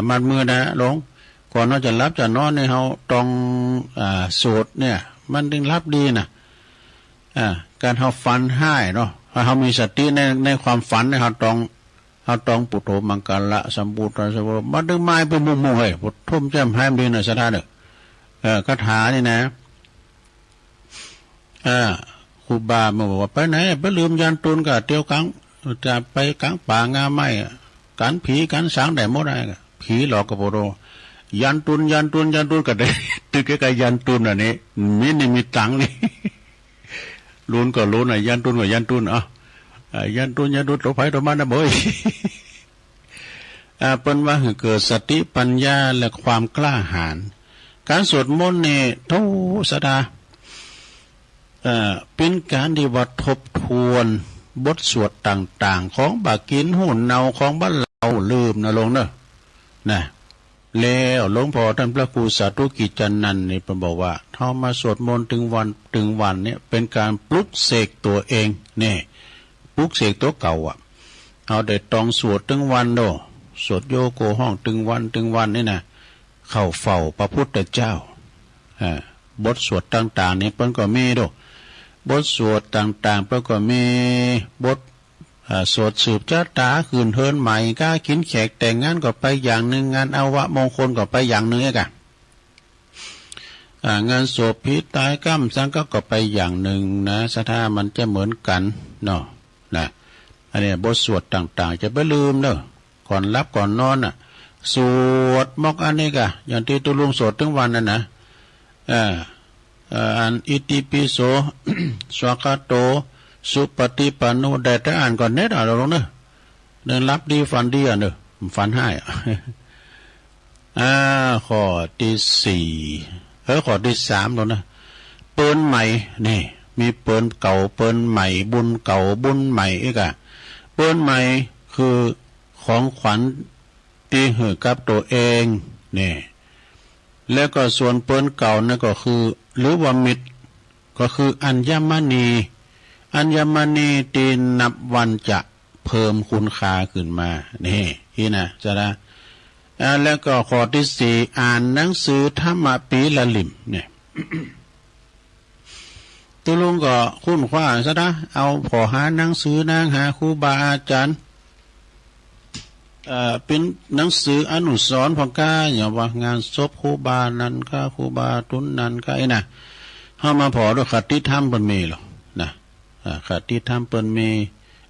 Speaker 1: มัดมือนะหลงก่อนเราจะรับจะนอนในเขาต้องสวดเนี่ยมันถึงรับดีนะการเขาฟันให้เนาะเ เขามีสติในความฝันเนี่ยเขาต้องปุถโธมังกรสัมบูรณ์สมบูรณ์มาดึงไม้ไปมุมๆเฮ้ยปุถทุ่มแจ่มให้ดีหน่อยสักท่าหนึ่งคาถานี่นะครูบามาบอกว่าไปไหนไปลืมยันตุนกับเตียวกังจะไปกังป่างาไม้กันผีกันสางได้หมดได้ผีหลอกกับโบโรยันตุนก็ได้ตึกไกลยันตุนอันนี้มีตังนี่ลุ้นก็ลุ้นยันตุนก็ยันตุนยันตุนตัวไผ่ตัวมันนะบ่อยเป็นว่าเกิดสติปัญญาและความกล้าหาญการสวดมนต์เนี่ยทุสดาเป็นการที่ว่าทบทวนบทสวดต่างๆของบากินหุ่นเนาของบ้านเราลืมนะลงเนอะนะแล้วหลวงพ่อท่านพระครูสาธุกิจจันนันท์นี่เป็นบอกว่าถ้ามาสวดมนต์ถึงวันเนี่ยเป็นการปลุกเสกตัวเองเนี่ยปลุกเสกตัวเก่าเอาแต่ต้องสวดถึงวันโดสวดโยโกห้องถึงวันนี่นะเข้าเฝ้าพระพุทธเจ้าบทสวดต่างๆนี่เพิ่นก็มีโดบทสวดต่างๆเพิ่นก็มีบทสวดสืบชะตาคืนเฮินใหม่ก้าขินแขกแต่งงานก็ไปอย่างหนึ่งงานอาวะมงคลก็ไปอย่างหนึ่งไงกันงานศพพิตายกั้มสังก็ไปอย่างหนึ่งนะสถามันจะเหมือนกันเนาะนะอันนี้บทสวดต่างๆจะไม่ลืมเนอะก่อนรับก่อนนอนสวดมอกอันนี้กะอย่างที่ตุลุงสวดทั้งวันนั่นนะอันอิติปิโส สวากาโตสุปฏิปันโนแต่อ่านก่อนเน็ตเราลงเนอะเดินรับดีฝันดีเนอะฝันให้ข้อที่4ข้อที่3แล้วนะเปิ้นใหม่นี่มีเปิ้นเก่าเปิ้นใหม่บุญเก่าบุญใหม่อีกเปิ้นใหม่คือของขวัญที่ให้กับตัวเองนี่แล้วก็ส่วนเปิ้นเก่านั่นก็คือหรือว่ามิตรก็คืออัญมณีที่นับวันจะเพิ่มคุณค่าขึ้นมานี่นะจะได้แล้วก็ข้อที่4อ่านหนังสือธรรมะปีละลิมเนี่ย ตุลุงก็คุ้นคว้าซะนะเอาพอหาหนังสือนางหาครูบาอาจารย์เป็นหนังสืออนุสรณ์ของก้าอย่างว่างานศพครูบานั้นก็ครูบาตุนนั้นก็ไอ้น่ะเฮามาพอด้วยคติธรรมเปิ้นมีหรอนะคติธรรมเปิ้นมี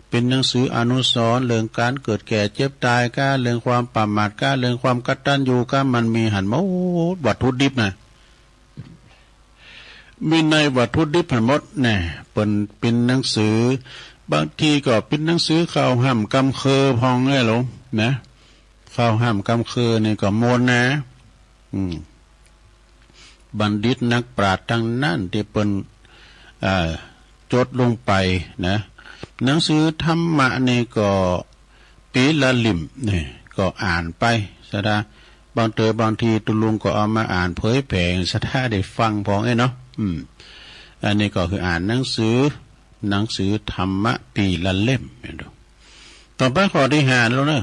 Speaker 1: เป็นหนังสืออนุสรณ์เรื่องการเกิดแก่เจ็บตายก้าเรื่องความประมาทก้าเรื่องความกตัญญูก้ามันมีหันหมดวัตถุดิบนะมีในวัตถุดิบหันหมดแน่เป็นหนังสือบางทีก็เป็นหนังสือข่าวห้ำกำเคอพองไงหลงนะข่าวห้ำกำเคอนี่ก็โมนนะบัณฑิตนักปราชญ์ทั้งนั้นที่เป็นจดลงไปนะหนังสือธรรมะนี่ก็ปีละลิมนี่ก็อ่านไปสะดาบางทีตุลุงก็เอามาอ่านเผยแผ่สะดาได้ฟังพองไอ้เนาะอันนี้ก็คืออ่านหนังสือธรรมะปีละเล่มต่อไปข้อที่5แล้วนะ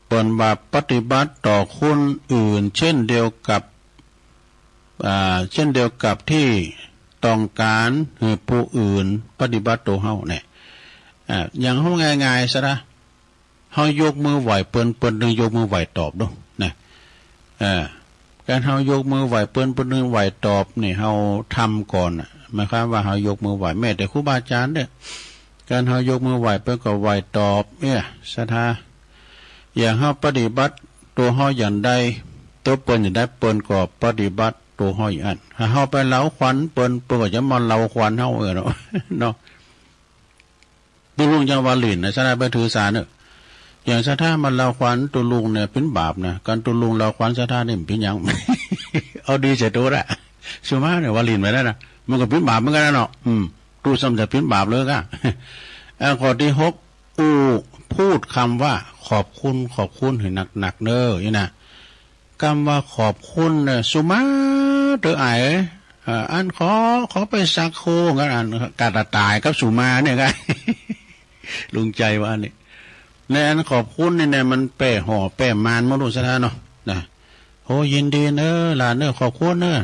Speaker 1: เปิ่นว่าปฏิบัติต่อคนอื่นเช่นเดียวกับที่ต้องการให้ผู้อื่นปฏิบัติต่อเฮาเนี่ยอย่างเฮาง่ายๆซะนะเฮายกมือไหวเปิ้นนึงยกมือไหวตอบดูนะการเฮายกมือไหวเปิ้นนึงไหวตอบนี่เฮาทำก่อนหมายความว่าเฮายกมือไหวแม้แต่ครูบาอาจารย์เนี่ยการเฮายกมือไหวเปิ้นก็ไหวตอบเนี่ยศรัทธาอย่างเฮาปฏิบัติตัวเฮาอย่างใดตัวเปิ้นอย่างใดเปิ้นก็ปฏิบัติตัวเฮาอย่างนั้นถ้าเฮาไปเล้าขวัญเปิ้นก็จะมาเล้าขวัญเฮาเนาะเนาะตุลุงจังวาลินนะศรัทธาไปถือสาเนอะอย่างศรัทธามันเล้าขวัญตุลุงเนี่ยเป็นบาปนะการตุลุงเล้าขวัญศรัทธานี่เป็นหยัง เอาดีใส่ตัวละสุมาเนี่ยวาลินไว้แล้วนะมันก็เป็นบาปเหมือนกันนะเนาะตู้ซ้ำจะเป็นบาปเลยก็ข้อที่6พูดคำว่าขอบคุณให้หนักๆเด้อนี่นะคำว่าขอบคุณเนี่ยสุมาเตอไออันขอไปสักโคงั้นอันกาตาตายกับสุมาเนี่ยไง ลุงใจว่านี่ในอันขอบคุณเนี่ยมันแป้ห่อแป้มานมนุษย์ซะเนาะนะโอ้ยินดีเนอะหลานเนอะขอบคุณเนอะ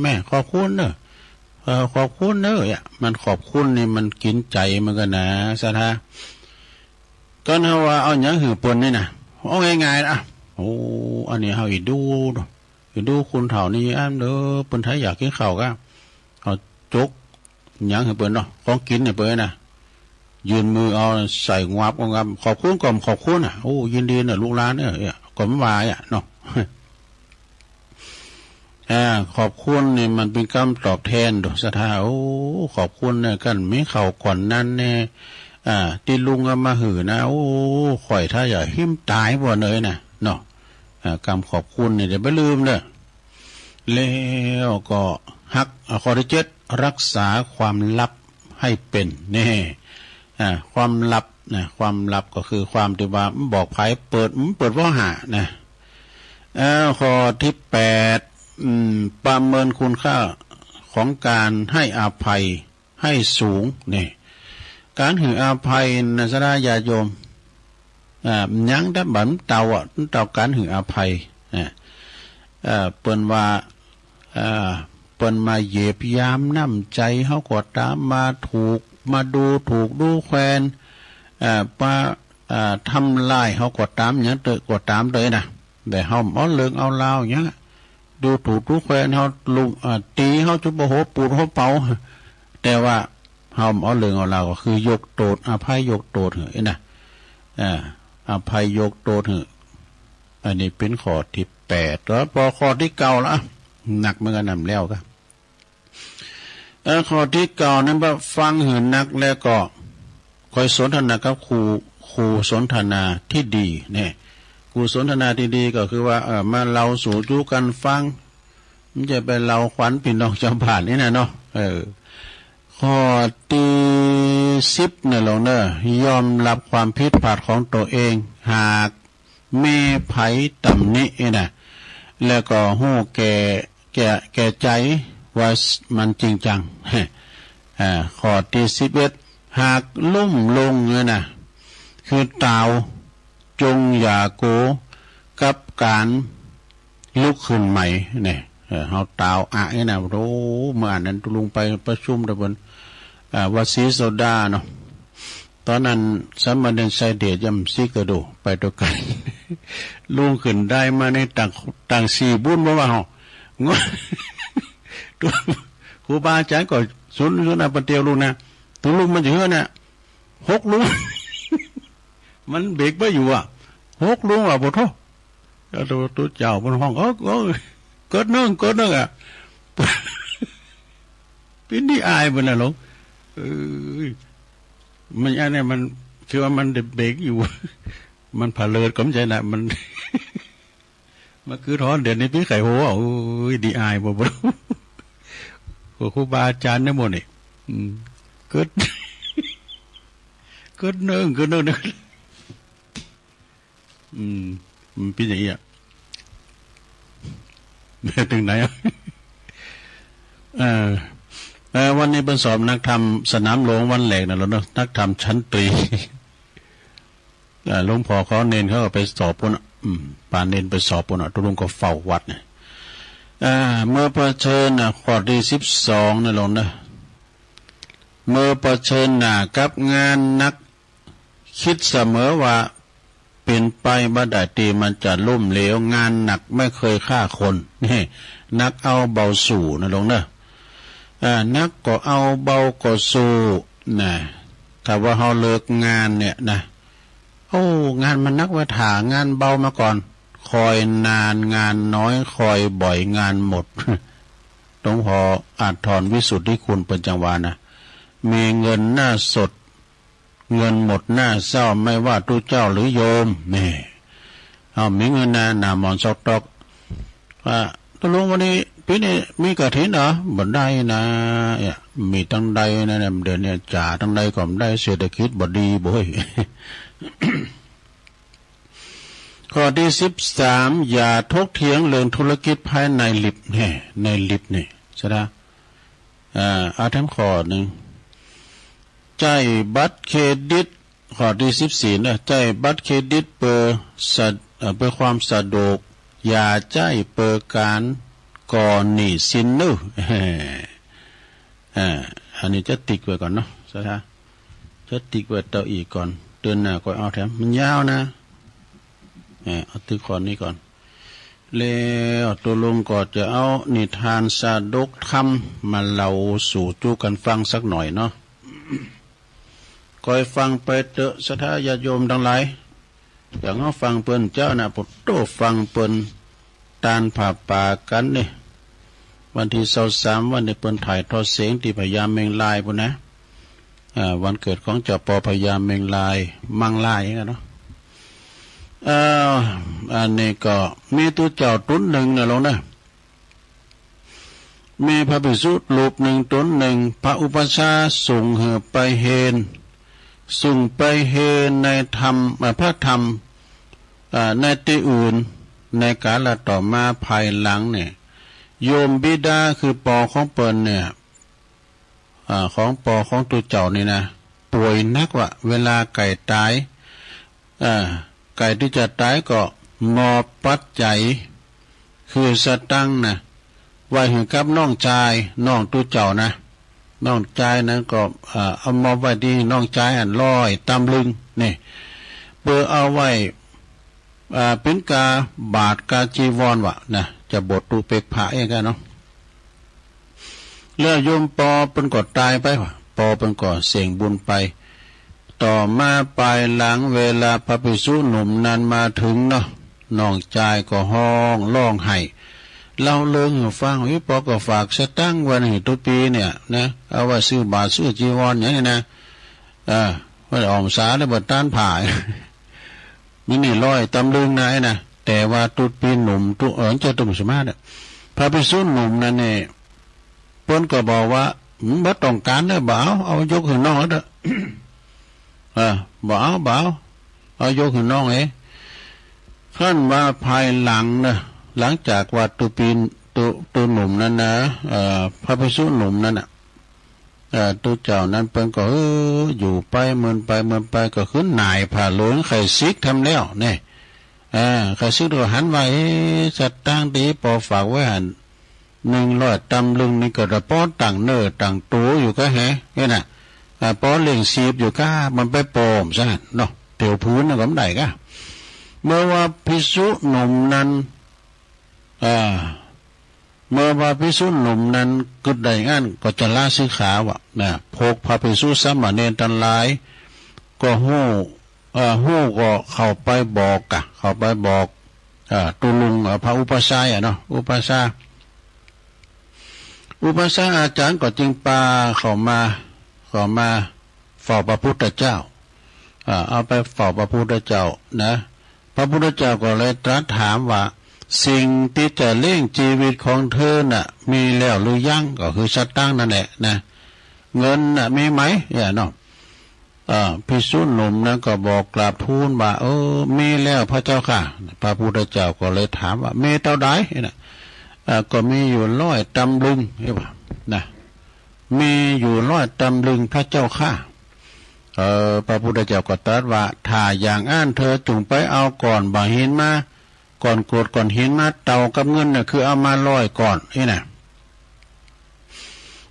Speaker 1: แม่ขอบคุณเนอะ ขอบคุณเนอะมันขอบคุณนี่มันกินใจมันก็นะสะท้าก็เฮาว่าเอาหยังหือปนนี่นะเอาง่ายๆนะโอ้อันนี้เฮาอีดูคุณเฒ่านี่อ้ำเด้อเปิ้นไทยอยากกินข้าวก็เอาจกหยังหือเปิ้นเนาะของกินเนี่ยเปิ้นน่ะยืนมือเอาใส่งวับขอบคุณก่อมขอบคุณโอ้ยินดีน่ะลูกหลานเนี่ยก็ไม่ว่าเนาะขอบคุณนี่มันเป็นคำตอบแทนดอกสถาโอ้ขอบคุณเนี่ยกันไม่เข้าก่อนนั้นแน่ที่ลุงก็มาหือนะโอ้ข่อยถ้าอย่าหิ้มตายบ่เลยนะเนาะคำขอบคุณเนี่ยอย่าไปลืมเด้อแล้วก็ฮักข้อที่7รักษาความลับให้เป็นแน่ความลับนะความลับก็คือความที่ว่าบอกไผเปิดว่าหานะข้อที่8ประเมินคุณค่าของการให้อภัยให้สูงนี่การให้อภัยนะสระญาโยมยังได้บันเต่าการให้อภัยเปิ้นว่าเปิ้นมาเหยียบยามน้ำใจเฮาก็ตามมาดูแควนทำลายเฮาก็ตามหยังก็ตามเลยนะแต่เฮาเอาเลิงเอาลาวหยังดูถูกดูแควนเฮาลุงตีเฮาจุบโหปูดเฮาเป่าแต่ว่าเฮาเอาเรื่องเอาเราก็คือยกโทษอภัยยกโทษเหรอนะอภัยยกโทษเหรออันนี้เป็นข้อที่8แล้วพอข้อที่9แล้วหนักเหมือนกันนำแล้วครับข้อที่9นั้นว่าฟังหืนนักแล้วก็คอยสนทนากับครูสนทนาที่ดีเนี่ยครูสนทนาที่ดีก็คือว่ามาเราสู่จูกันฟังมันจะไปเราขวัญพี่น้องชาวบ้านนี่นะเนาะข้อที่10เนี่ยเราเนี่ยยอมรับความผิดพลาดของตัวเองหากมีไผตำหนินะแล้วก็หู้แก่ใจว่ามันจริงจังข้อที่11หากลุ่มลงเนี่ยนะคือตาวจงอย่าโกกับการลุกขึ้นใหม่เนี่ยเฮาตาวเนี่ยนะโอ้เมื่อนั้นลุงไปประชุมตะบนวัดศรีโซดาเนาะตอนนั้นสามเณรไซเดชยำซีกระโดไปตัวกันลุงขึ้นได้มาในต่างสี่บุญบ่ว่าเฮางอครูบาอาจารย์ก็สุนปเตียวลุงนะตัวลุงมันเยอะน่ะ6ลุงมันเบรกบ่อยู่6ลุงบ่โทตัวเจ้าบนห้องเกิดเนื่องเป็นที่อายบนน่ะลุงมันอันนี้มันคือว่ามันเบรกอยู่มันผ่าเลิศก็ไม่ใช่นะมันคือท้อนเดี๋ยวนี้พี่ไข่โหดีอายบ่ครูบาอาจารย์เนี่ยหมดนี่เกิดเนื่องมันเป็นอย่างนี้ถึงไหนวันนี้เป็นสอบนักธรรมสนามหลวงวันแหลกนะเราเนาะนักธรรมชั้นตรีหลวงพ่อเขาเน้นเขาก็ไปสอบปุ่นป่าเน้นไปสอบปุ่นตุลุงก็เฝ้าวัดเนี่ยเมื่อเผชิญข้อที่12นะหลวงนะเมื่อเผชิญกับงานนักคิดเสมอว่าเป็นไปบ่ได้ตีมันจะล่มเหลวงานหนักไม่เคยฆ่าคนนี่นักเอาเบาสู่นะหลวงนะนักก็เอาเบาก็สู้นะถ้าว่าเฮาเลิกงานเนี่ยนะงานมันนักว่าถ่างานเบามาก่อนคอยนานงานน้อยคอยบ่อยงานหมดหลวงพ่ออาจถอนวิสุทธิคุณเป็นจังหวะนะมีเงินหน้าสดเงินหมดหน้าเศร้าไม่ว่าตู้เจ้าหรือโยมนี่มีเงินหน้าหมอนซอกตอกว่าตุลุงวันนี้ปีนี้มีกฐินเหรอบ่ได้นะมีตั้งใดนะเนี่ยเดือนเนี่ยจ่าตั้งใดก็ไม่ได้เศรษฐกิจบ่ดีบ่ย ข้อที่13อย่าทกเถียงเรื่องธุรกิจภายในลิฟต์ในลิฟต์นี่ใช่ไหมเอาทั้งข้อหนึ่งใจบัตรเครดิตข้อที่14นะใจบัตรเครดิตเพื่อความสะดวกอย่าใจเปิดการก่อนหนี้สินนู้ อันนี้จะติ๊กไว้ก่อนเนาะใช่ไหมจะติ๊กไว้เตาอีกก่อนเดือนหน้าก็เอาแถมมันยาวนะเอาติ๊กก่อนนี้ก่อนแล้วตัวลงก็จะเอานิทานสาดกธรรมมาเล่าสู่จูกันฟังสักหน่อยเนาะคอยฟังไปเถอะสัทธาญาโยมทั้งหลายอย่างเอาฟังเปิ้นเจ้าน่ะปดโตฟังเปิ้นตานผ่าป่ากันนี่วันที่23วันนี้เปิ้นถ่ายทอดเสียงที่พญาเมงลายพุ่นนะวันเกิดของเจ้าปอพญาเมงลายมังลายอย่างเงี้ยเนาะอันนี้ก็มีตัวเจ้าตุนหนึ่งนะลงนะมีพระภิกษุรูปหนึ่งตนหนึ่งพระอุปัชฌาย์ส่งไปเฮนส่งไปเฮนในธรรมพระธรรมในที่อื่นในกาลต่อมาภายหลังเนี่ยโยมบิดาคือปอของเปิ้นเนี่ยของปอของตัวเจ้านี่นะป่วยนักว่าเวลาไก่ตายไก่ที่จะตายก็มอบปัจจัยคือสตังค์นะไว้ให้กับน้องชายน้องตัวเจ้านะน้องชายนั้นก็เอามอบไว้ที่น้องชายอันร้อยตำลึงนี่เบอร์เอาไว้เป็นกาบาทกาจีวรวะนะจะบทตูเปกผาเองกันเนาะเลื่อโยมปอเป็นก่อตายไปวะปอเป็นก่อเสี่ยงบุญไปต่อมาปลายหลังเวลาพระภิกษุหนุ่มนั้นมาถึงเนาะน้องชายก็ห้องร้องไห้เล่าเรื่องฟังวิปอก็ฝากสตั้งวันให้ตัวปีเนี่ยนะเอาไว้ซื้อบาทซื้อจีวรอย่างนี้นะว่าออมสาได้บัดต้านผ่านี่ร้อยตำลึงนายนะแต่ว่าตุปีหนุ่มตุเจ้าตุ่มสมาร์ทพระภิกษุหนุ่มนั่นเนี่ยเพิ่นก็บอกว่าบ่ต้องการเด้อบ่เอายกขึ้นน้องเด้อบ่เอายกขึ้นน้องขั้นว่าภายหลังนะหลังจากว่าตัวหนุ่มนั้นนะพระภิกษุหนุ่มนั้นน่ะตัวเจ้านั้นเพิ่นก็อยู่ไปเมินไปก็ขึ้นนายผ่าหลวงไข่ซิกทำแล้วเนี่ยไข่ซิกก็หันไว้สัตว์ตั้งตีปอฝากไว้หัน100ตำลึงนี่ก็ระป้อต่างเนื้อต่างตัวอยู่ก็แฮเนี่ยน่ะป้อเลี้ยงซีบอยู่ก็มันไปโปมซะเนาะเตียวพื้นน่ะก็ได้ก็เมื่อว่าภิกษุหนุ่มนั้นเมื่อว่าภิกษุหนุ่มนั้นกึดได้งั้นก็จะลาสิกขาวะนะพกพระภิกษุสามเณรทั้งหลายก็ฮู้ก็เข้าไปบอกตุลุงพระอุปัชฌาย์เนาะอุปัชฌาย์อาจารย์ก็จึงปาเข้ามาเฝ้าพระพุทธเจ้าเอาไปเฝ้าพระพุทธเจ้านะพระพุทธเจ้าก็เลยตรัสถามว่าสิ่งที่จะเลี้ยงชีวิตของเธอน่ะมีแล้วหรือยังก็คือสตังค์นั่นแหละนะเงินน่ะมีไหมอย่าเนาะภิกษุหนุ่มนั้นก็บอกกราบทูลว่ามีแล้วพระเจ้าค่ะพระพุทธเจ้าก็เลยถามว่ามีเท่าใดนะก็มีอยู่100ตำลึงใช่ป่ะนะมีอยู่100ตำลึงพระเจ้าค่ะพระพุทธเจ้าก็ตรัสว่าถ้าอย่างเธอจงไปเอาก่อนบ่หินมาก่อนโกรธก่อนหินมาเต่ากับเงินน่ะคือเอามา100ก่อนนี่นะ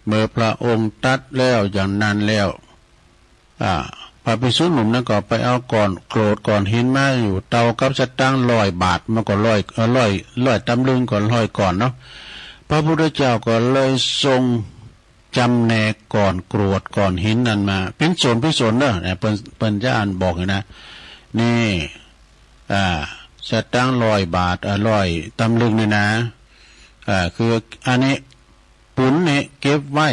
Speaker 1: เมื่อพระองค์ตรัสแล้วอย่างนั้นแล้วพระภิกษุหนุ่มนั้นก็ไปเอาก่อนโกรธก่อนหินมาอยู่เต่ากับสตางค์100 บาทมันก็100ตำลึงก่อน100ก่อนเนาะพระพุทธเจ้าก็เลยทรงจำแนกก่อนโกรธก่อนหินนั่นมาเป็นส่วนเนอะเปิ้นจะอ่านบอกนะนี่สตางค์100 บาท100ตำลึงนี่นะคืออันนี้ปุนนี่เก็บไว้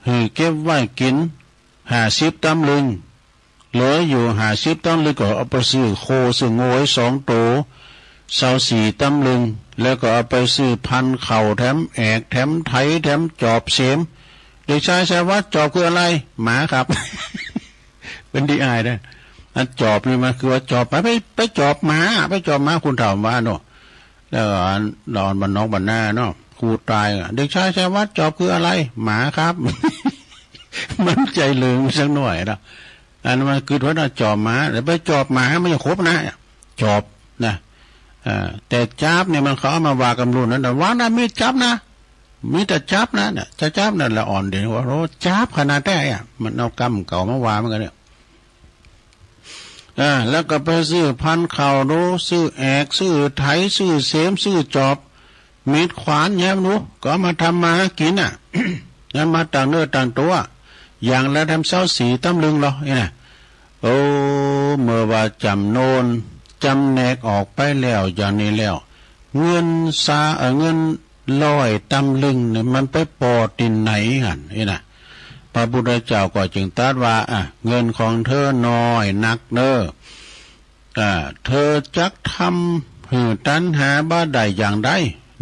Speaker 1: คือเก็บไว้กิน50ตำลึงเหลืออยู่50ตำลึงก็เอาไปซื้อโคซื้อโง่2 ตัว24ตำลึงแล้วก็เอาไปซื้อพันเข่าแถมแอกแถมไถแถมจอบเสียมเด็กชายชายวัดจอบคืออะไรหมาครับ เป็นดีอายได้อันจอบนี่มันคือว่าจอบไปจอบหมาคุณถามว่าเนาะแล้วนอนบ้านนอกบ้านหน้าเนาะครูตายเด็กชายชายวัดจอบคืออะไรหมาครับ มันใจลืมสักหน่อยนะอันมันคือว่าจอบหมาแต่ไปจอบหมาไม่ครบนะจอบนะแต่จับเนี่ยมันเขาเอามาว่ากันรุ่นนั้นแต่ว่านะมีจับนะ มีแต่จับนะเนี่ยจะจับนั่นละอ่อนเดี๋ยวว่าโรจับขนาดได้อ่ะมันเอากำเก่ามาวางเหมือนกันเนี่ยแล้วก็ไปซื้อพันข่าวดูซื้อแอกซื้อไถซื้อเสมซื้อจอบมีดขวานแย้มรู้ก็มาทำมากินอ่ะ งั้นมาต่างเนื้อต่างตัวอย่างละทำเศร้าสีตำลึงหรอเนี่ยโอ้เมื่อว่าจำโนนจำแนกออกไปแล้วอย่างนี้แล้วเงินเงิน100ตำลึงเนี่ยมันไปปอดินไหนหันนี่นะพระพุทธเจ้าก็จึงตรัสว่าเงินของเธอน้อยนักเน้อเธอจักทำหือตันหาบ้าใดอย่างใด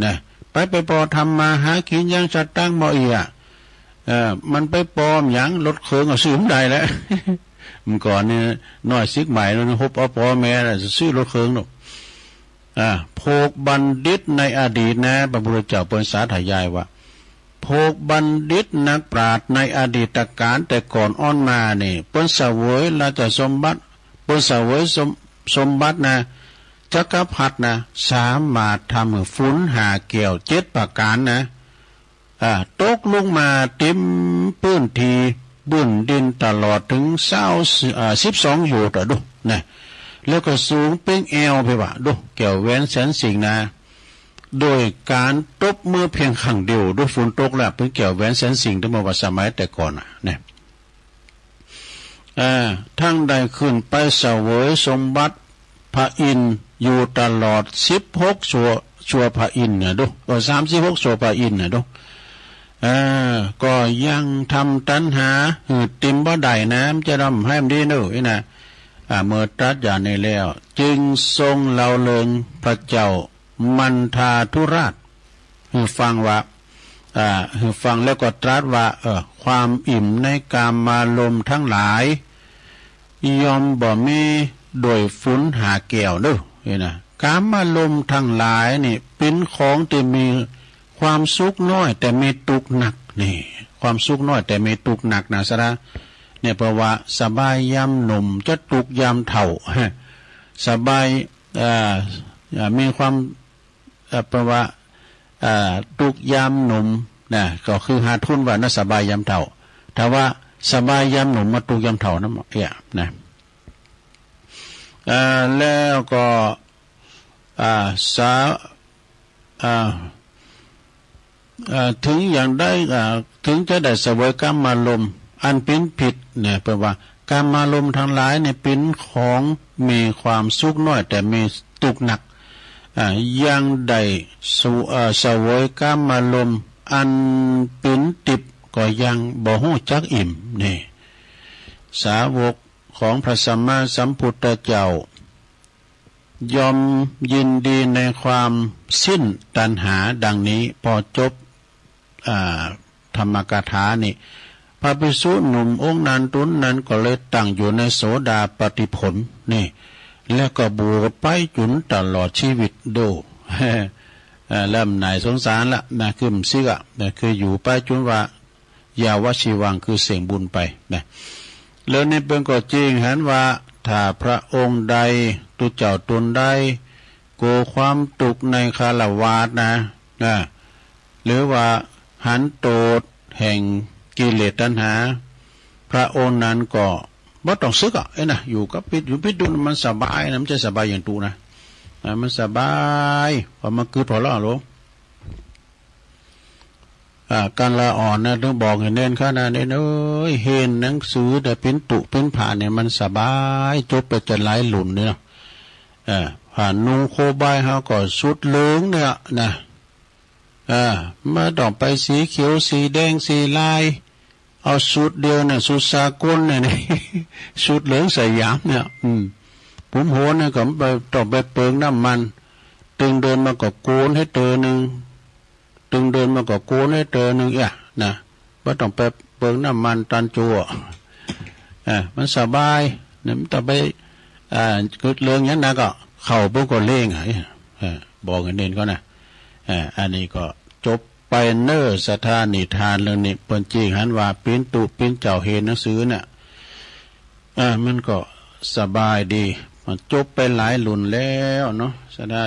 Speaker 1: นะไปปอทำมาหากินยังสัตตั้งบ่อีมันไปปอมอย่างลดเคืองเอาซื้อมได้แล้ว มันก่อนนี่น้อยซิกใหม่แล้วฮบเอาปอแม่จะซื้อรถเคืองหนูโภคบัณฑิตในอดีตนะพระพุทธเจ้าเปิดสาธยายว่าโภคบัณฑิตนักปราชญ์ในอดีตการแต่ก่อนอ้อนมานี่เปิ้นเสวยราชสมบัติเปิ้นเสวยสมบัตินะจักรพรรดินะสามารถทำฝุ่นหาเกี่ยว7ประการนะตกลงมาเต็มพื้นที่บุ่นดินตลอดถึง12อยู่ต่อดูนะแล้วก็สูงเป็นแอวไปว่าดูเกี่ยวแหวนแสนสิงนะโดยการตบมือเพียงครั้งเดียวด้วยฝนตกแล้วเป็นเกี่ยวแหวนแสนสิงที่มาว่าสมัยแต่ก่อนเนี่ยทั้งได้ขึ้นไปเสวยสมบัติพระอินทร์อยู่ตลอด16ชั่วพระอินทร์เนี่ยดู36ชั่วพระอินทร์เนี่ยดูก็ยังทำตัณหาหืดติมบ่ได้น้ำจะทำให้มันดีเนอะนะเมื่อตรัสอย่างนี้แล้วจึงทรงเล่าเลิงพระเจ้ามันทาธุราชฟังว่าฟังแล้วก็ตรัสว่าความอิ่มในกามารมณ์ทั้งหลายยอมบ่มีโดยฝุ่นหาแก้วเด้อนะกามารมณ์ทั้งหลายนี่เป็นของที่มีความสุขน้อยแต่มีทุกข์หนักนี่ความสุขน้อยแต่มีทุกข์หนักนะสระเนี่ยเพราะว่าสบายยามหนุ่มจะทุกข์ยามเฒ่าสบายมีความเพราะว่าทุกข์ยามหนุ่มนะก็คือหาทุนว่าน่ะสบายยามเฒ่าแต่ว่าสบายยามหนุ่มมาทุกข์ยามเฒ่านั่นนะแล้วก็ถึงอย่างได้ถึงจะได้เสวยกามารมณ์อันเป็นผิดเนี่ยแปลว่ากามารมณ์ทั้งหลายเนี่ยเป็นของมีความสุขน้อยแต่มีทุกข์หนักยังได้เสวยกามารมณ์อันเป็นติบก็ยังบ่ฮู้จักอิ่มนี่สาวกของพระสัมมาสัมพุทธเจ้ายอมยินดีในความสิ้นตัณหาดังนี้พอจบธรรมกถานี่พระภิกษุหนุ่มองค์นั้นตุนนั้นก็เลยตั้งอยู่ในโสดาปัตติผลนี่แล้วก็บวชไปจนตลอดชีวิตดูเริ่มไหนสงสารละนะคือมซิกะนะคืออยู่ไปจนว่ายาวชีวังคือเสียงบุญไปนะแล้วนี่เป็นก็จริงเห็นว่าถ้าพระองค์ใดตุเจ้าตนใดโกความตุกในคารวาสนะหรือว่าหันโตดแห่งกิเลสตัณหาพระองค์นั้นก็บ่ต้องซึกนะอยู่กับพิษดูมันสบายนะมันจะสบายอย่างตูนะมันสบายพอมาคือพอละหลวงการละอ่อนนะต้องบอกให้เน้นข้านะเน้นเห็นหนังสือแต่เป็นตุเป็นผ่านเนี่ยมันสบายจบไปจะหลายหลุนเนี่ยผ่านนูโคบายเขาก็สุดเหลืองเนี่ยนะมาต้องไปสีเขียวสีแดงสีลายเอาสุดเดียวเนี่ยสุดสากลเนี่ยสุดเหลืองสยามเนี่ยผมโหเนี่ยก็ไปต้องไปเปิงน้ำมันตึงเดินมาก็โกนให้เตอหนึ่งตึงเดินมาก็โกนให้เตอหนึ่งนะว่าต้องไปเปิงน้ำมันตันจั่วมันสบายเนี่ยมันต้องไปคือเรื่องนี้นะก็เข่าปุ๊บก็เล่งบอกกันเด่นก็นะอันนี้ก็จบไปเนอสถานิทานเรื่องนี้เปิ้นจริงหันว่าเป็นตุเป็นเจ้าเห็นหนังสือเนี่ยมันก็สบายดีมันจบไปหลายหลุนแล้วเนาะสดา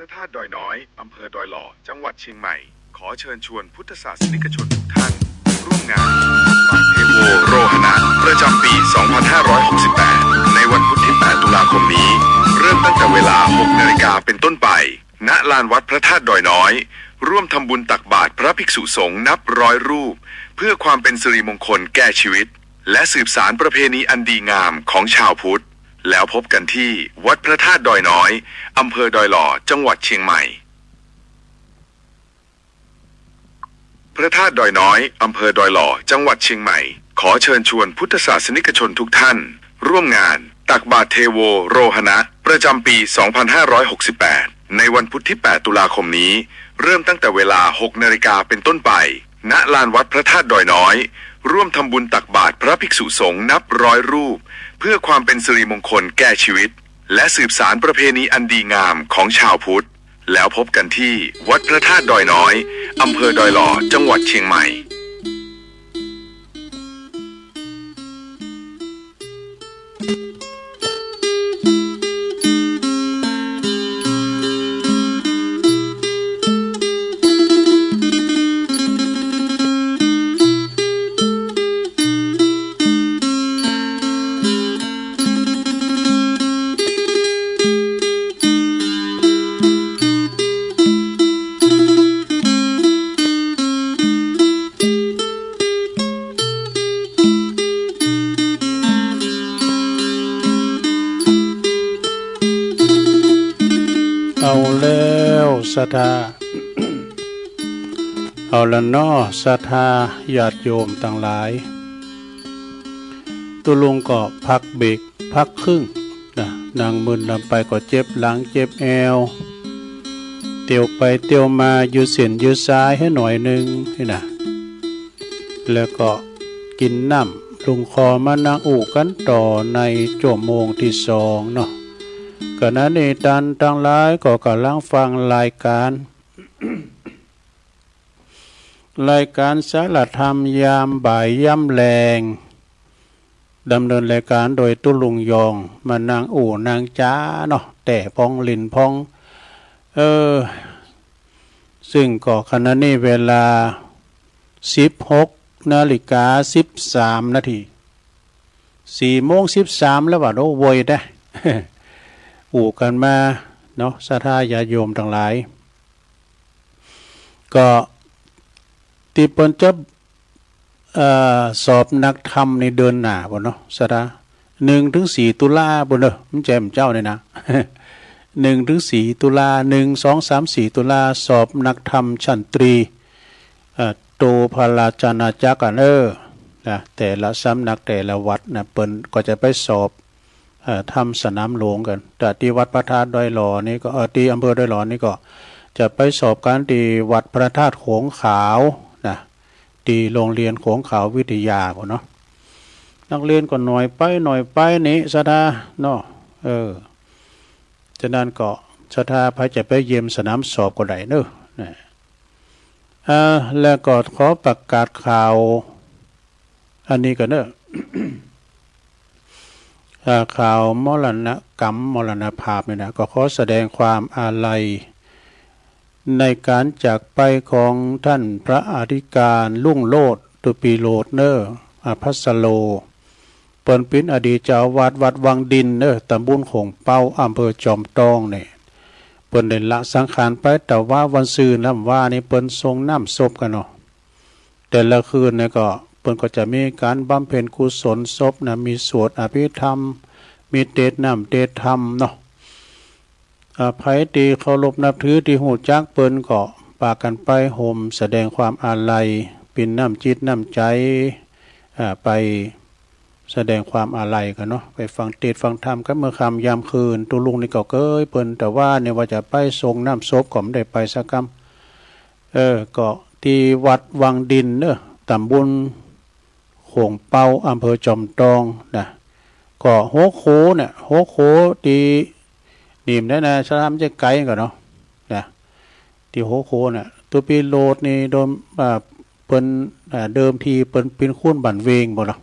Speaker 2: ระธาตุดอยน้อยอำเภอดอยหล่อจังหวัดเชียงใหม่ขอเชิญชวนพุทธศาสนิกชนทุกท่านร่วมงานปาเทโวโรหณะประจำปี 2568 ในวันพุธที่ 8 ตุลาคมนี้เริ่มตั้งแต่เวลา 6 นาฬิกาเป็นต้นไปณลานวัดพระธาตุดอยน้อยร่วมทำบุญตักบาตรพระภิกษุสงฆ์นับร้อยรูปเพื่อความเป็นสิริมงคลแก่ชีวิตและสืบสานประเพณีอันดีงามของชาวพุทธแล้วพบกันที่วัดพระธาตุดอยน้อยอำเภอดอยหล่อจังหวัดเชียงใหม่พระธาตุดอยน้อยอำเภอดอยหล่อจังหวัดเชียงใหม่ขอเชิญชวนพุทธศาสนิกชนทุกท่านร่วมงานตักบาตรเทโวโรหณะประจำปี 2568 ในวันพุธที่ 8 ตุลาคมนี้เริ่มตั้งแต่เวลา 6 นาฬิกาเป็นต้นไปณลานวัดพระธาตุดอยน้อยร่วมทำบุญตักบาตรพระภิกษุสงฆ์นับร้อยรูปเพื่อความเป็นสิริมงคลแก่ชีวิตและสืบสานประเพณีอันดีงามของชาวพุทธแล้วพบกันที่วัดพระธาตุดอยน้อยอำเภอดอยหล่อจังหวัดเชียงใหม่
Speaker 1: เอาแล้วศรัทธา เอาละน้อศรัทธาญาติโยมต่างหลายตุลุงก็พักเบรกพักครึ่งนะนางมึนลำไปก็เจ็บหลังเจ็บแอวเตียวไปเตียวมายืดเส้นยืดซ้ายให้หน่อยนึงนี่นะแล้วก็กินน้ำลุงคอมานั่งอู่กันต่อในชั่วโมงที่2เนาะขณะนี้ท่านทั้งหลายก็กำลังฟังรายการ รายการสารธรรมยามบ่ายย่ำแรงดำเนินรายการโดยตุลุงยองมานางอู่นางจ้าเนาะแต่พองลินพองซึ่งก็ขณะนี้เวลา 16:13 นาที4:13แล้วว่าโอ้โวยได้ อู่กันมาเนาะศรัทธาญาติโยมทั้งหลายก็ที่เปิ้นจะสอบนักธรรมในเดือนหน้าบ่เนาะศรัทธา 1-4 ตุลาบ่เด้อมันแจ่มเจ้าเนี่ยนะ 1-4 ตุลา1 2 3 4 ตุลาสอบนักธรรมชั้นตรีโตพระราชาณาจักรนะแต่ละสำนักแต่ละวัดนะเปิ้นก็จะไปสอบทำสนามหลวงกันแต่ที่วัดพระธาตุดอยหล่อนี่ก็ที่อำเภอดอยหล่อนี่ก็จะไปสอบการที่วัดพระธาตุโขงขาวนะที่โรงเรียนโขงขาววิทยาก็เนาะนักเรียนก็หน่อยไปนี่ศรัทธาเนาะฉะนั้นก็ศรัทธาพระจะไปเยี่ยมสนามสอบก็ได้เนอะแล้วก็ขอประกาศข่าวอันนี้ก็เนอะ ข่าวมรณกรรมมรณภาพเนี่ยนะก็ขอแสดงความอาลัยในการจากไปของท่านพระอธิการลุ่งโลดตุปีโลดเนอร์พัสโลเปิ้นเป็นอดีตเจ้าวัดวังดินเนอตำบลโขงเป้าอำเภอจอมทองเนี่ยเปิ้นได้ละสังขารไปแต่ว่าวันซื่นแล้วว่านี่เปิ้นทรงน้ำศพกันเนาะแต่ละคืนเนี่ยก็เปิ้นก็จะมีการบำเพ็ญกุศลศพนะมีสวดอภิธรรมมีเทศน้ำเทศธรรมเนาะไผที่เคารพนับถือที่หูจักเปิ้นก็ปากันไปห่มแสดงความอาลัยเป็นน้ำจิตน้ำใจไปแสดงความอาลัยกันเนาะไปฟังเทศฟังธรรมกันเมื่อค่ำยามคืนตุลุงนี่ก็เกยเปิ้นแต่ว่าเนี่ยว่าจะไปส่งน้ำศพก็ไม่ได้ไปสักคำก็ที่วัดวังดินเนอะตำบลโขงเป้าอำเภอจอมทองนะก็โหโคเนี่ยโหโคที่นิ่มได้นะชะลามจะไกลกันเนาะนะที่โหโคเนี่ยตัวปีโลดนี่โดนเปิ้นเดิมทีเปิ้นเป็นคุ้นบันเวงบ่เนาะ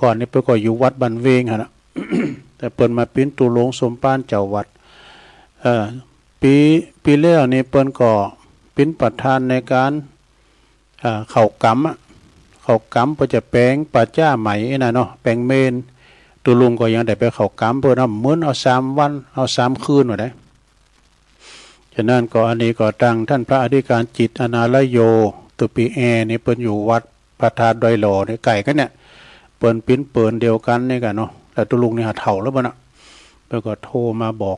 Speaker 1: ก่อนนี้เปิ้นก็อยู่วัดบันเวงหั่นน่ะ แต่เปิ้นมาเป็นตุลงสมปานเจ้าวัด ปีแล้วนี่เปิ้นก็เป็นประธานในการเข้ากรรมเข้ากรรมเพื่อจะแปลงปัจจ้าใหม่นะเนาะแปลงเมนตุลุงก็ยังได้ไปเข้ากรรมเพื่อทำเหมือนเอา3 วันเอา3 คืนว่าได้ฉะนั้นก็อันนี้ก็ตั้งท่านพระอธิการจิตอนาลโยตุปีแอนี่เปิ้นอยู่วัดพระธาตุดอยหล่อในไก่กันเนี่ยเปิ้นปิ้นเปิ้นเดียวกันนี่กันเนาะแต่ตุลุงนี่หาเฒ่าแล้วบ่น่ะเปิ้นก็โทรมาบอก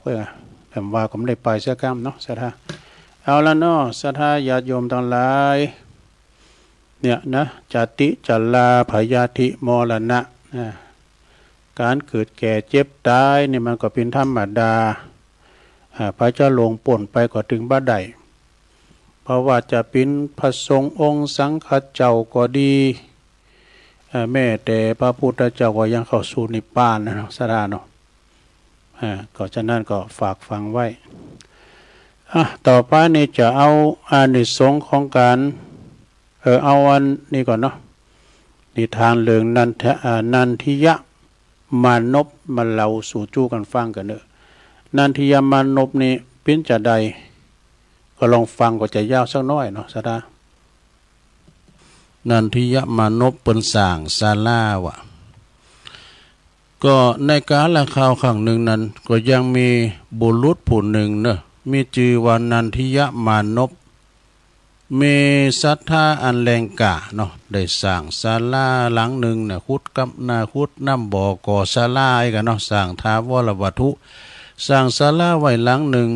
Speaker 1: แต่ว่าก็ไม่ได้ไปเสียกรรมเนาะศรัทธาเอาละเนาะศรัทธาญาติโยมทั้งหลายเนี่ยนะจติจัลลาพยาธิมรณะการเกิดแก่เจ็บตายนี่มันก็เป็นธรรมดาพระเจ้าลงป่นไปก็ถึงบ้าใดเพราะว่าจะเป็นพระสงฆ์องค์สังฆเจ้าก็ดีแม้แต่พระพุทธเจ้าก็ยังเข้าสู่นิพพานนะศรัทธาเนาะก็ฉะนั้นก็ฝากฟังไว้ต่อไปนี่จะเอาอานิสงส์ของการเอาอันนี้ก่อนเนาะนิทานเรื่องนันทิยะมานพมาเล่าสู่จู้กันฟังกันเนอะนันทิยมานพนี่เป็นจะใดก็ลองฟังก็จะยาวสักน้อยเนาะสดานันทิยมานพเป็นสร้างศาลาวะก็ในกาลคราวครั้งหนึ่งนั้นก็ยังมีบุรุษผู้หนึ่งเนอะมีชื่อว่านันทิยมานพมีศรัทธาอันแรงกล้าเนาะได้สร้างศาลาหลังหนึ่งน่ะขุดกับนาขุดน้ำบ่อก่อศาลาไอ้กันเนาะสร้างถาวรวัตถุสร้างศาลาไว้หลังหนึ่ง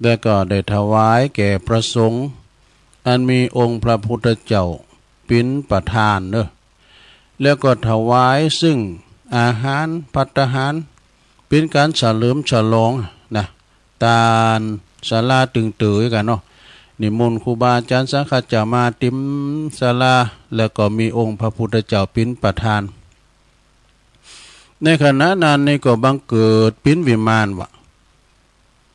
Speaker 1: แล้วก็ได้ถวายแก่พระสงฆ์อันมีองค์พระพุทธเจ้าเป็นประธานเนอะแล้วก็ถวายซึ่งอาหารภัตตาหารเป็นการเฉลิมฉลองนะตาลศาลาตึงเต๋อกันเนาะนิมนต์ครูบาอาจารย์สังฆเจ้ามาติมศาลาแล้วก็มีองค์พระพุทธเจ้าเป็นประธานในขณะนั้นนี่ก็บังเกิดปิ้นวิมานวะ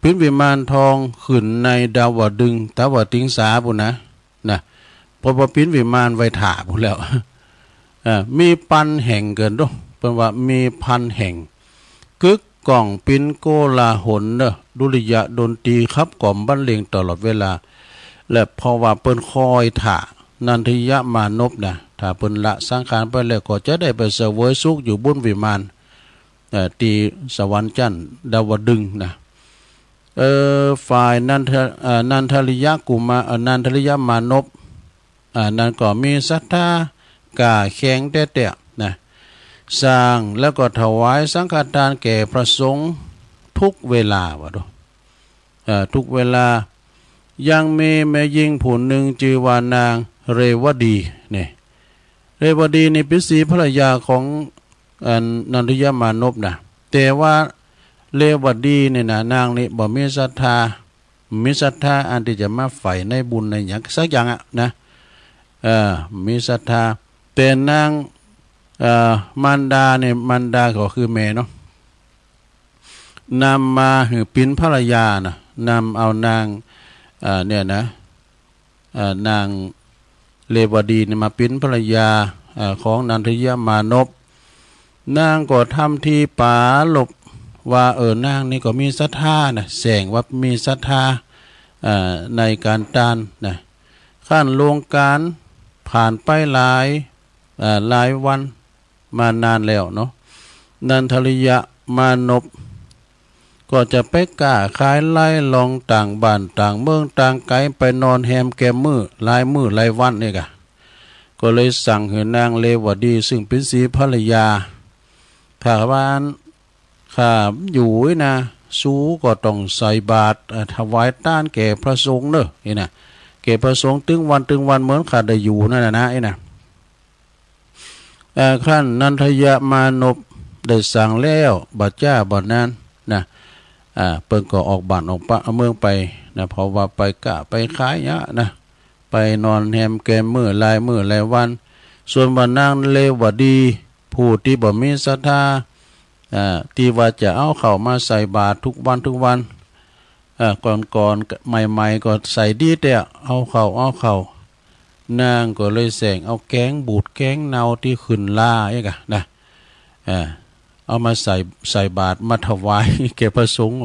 Speaker 1: ปิ้นวิมานทองขึ้นในดาวดึงตาวติงสาปุ่นนะพอปิ้นวิมานไว้ถ่าปุ่นแล้วมีพันแห่งเกินด้วยเป็นว่ามีพันแห่งกึกก้องปิ้นโกลาหลเนอะดุริยะดนตรีครับกล่อมบรรเลงตลอดเวลาและเพราะว่าเปิ้นคอยถ่านันทิยมานพนะถ้าเปิ้นละสังขารไปแล้วก็จะได้ไปเสวยสุขอยู่บนวิมานตีสวรรค์จันทร์ดาวดึงนะฝ่ายนันทริยกุมารนันทริยมานพนั่นก็มีศรัทธากล้าแข็งแต่นะสร้างแล้วก็ถวายสังฆทานแก่พระสงฆ์ทุกเวลาวะดูทุกเวลายังมีแม่หญิงผู้หนึ่งชื่อว่านางเรวดีเนี่ยเรวดีนี่เป็นสีภรรยาของนันทิยมานพนะแต่ว่าเรวดีเนี่ยนะนางนี่บ่มีศรัทธาอันที่จะมาใฝ่ในบุญในอย่างสักอย่างนะมีศรัทธาแต่นางมารดาเนี่ยมารดาก็คือแม่เนาะนำมาหือปิ้นภรรยานะนำเอานางเนี่ยนะนางเลวดีเนี่ยมาปิ้นภรรยาของนันทิยมานพนางก็ทำทีป่าหลบว่านางนี่ก็มีศรัทธานะแสงว่ามีศรัทธาในการตานนะขั้นลงการผ่านไปหลายวันมานานแล้วเนาะนันทริยมานพก็จะไปกล้าขายไล่ลองต่างบ้านต่างเมืองต่างไกลไปนอนแฮมแกมมือหลายวันนี่กะก็เลยสั่งให้นางเลวดีซึ่งเป็นสีภรรยาถ้าว่าข้าอยู่นะสู้ก็ต้องใส่บาตรถวายต้านแก่พระสงฆ์เนอะนี่นะแก่พระสงฆ์ตึงวันเหมือนข้าได้อยู่นั่นนะไอ้นะขั้นนันทยมานพได้สั่งแล้วบัดจ้าบัดนั้นนะเปิ้นก็ออกบ้านออกปะเมืองไปนะเพราะว่าไปกะไปขายยะนะไปนอนแฮมแกมมือหลายวันส่วนว่านางเลวดีผู้ที่บ่มีศรัทธาที่ว่าจะเอาเข้ามาใส่บาตรทุกวันก่อนใหม่ก็ใส่ดีแต่เอาเข้านางก็เลยแสงเอาแกงบูดแกงเนาที่ขึ้นล่าไอ้กะนะเ เอามาใส่บาตรมาถวายแก่พระสงฆ์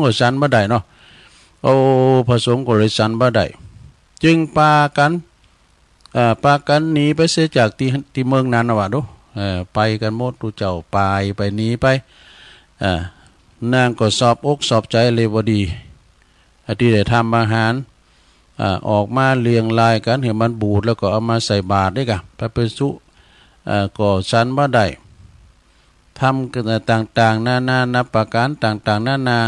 Speaker 1: ก็ฉันบ่ได้เนาะโอ้พระสงฆ์ก็เลยฉันบ่ได้จึงพากันหนีไปเสียจากที่เมืองนั้นน่ะว่าโดไปกันหมดทุเจ้าไปหนีไปนางก็สอบอกสอบใจเลยบ่ดีที่ได้ทำอาหารออกมาเรียงรายกันเห็นมันบูดแล้วก็เอามาใส่บาตรได้กะพระภิกษุก็ฉันบ่ได้ทำกันต่างๆนานานับประการต่างๆนานา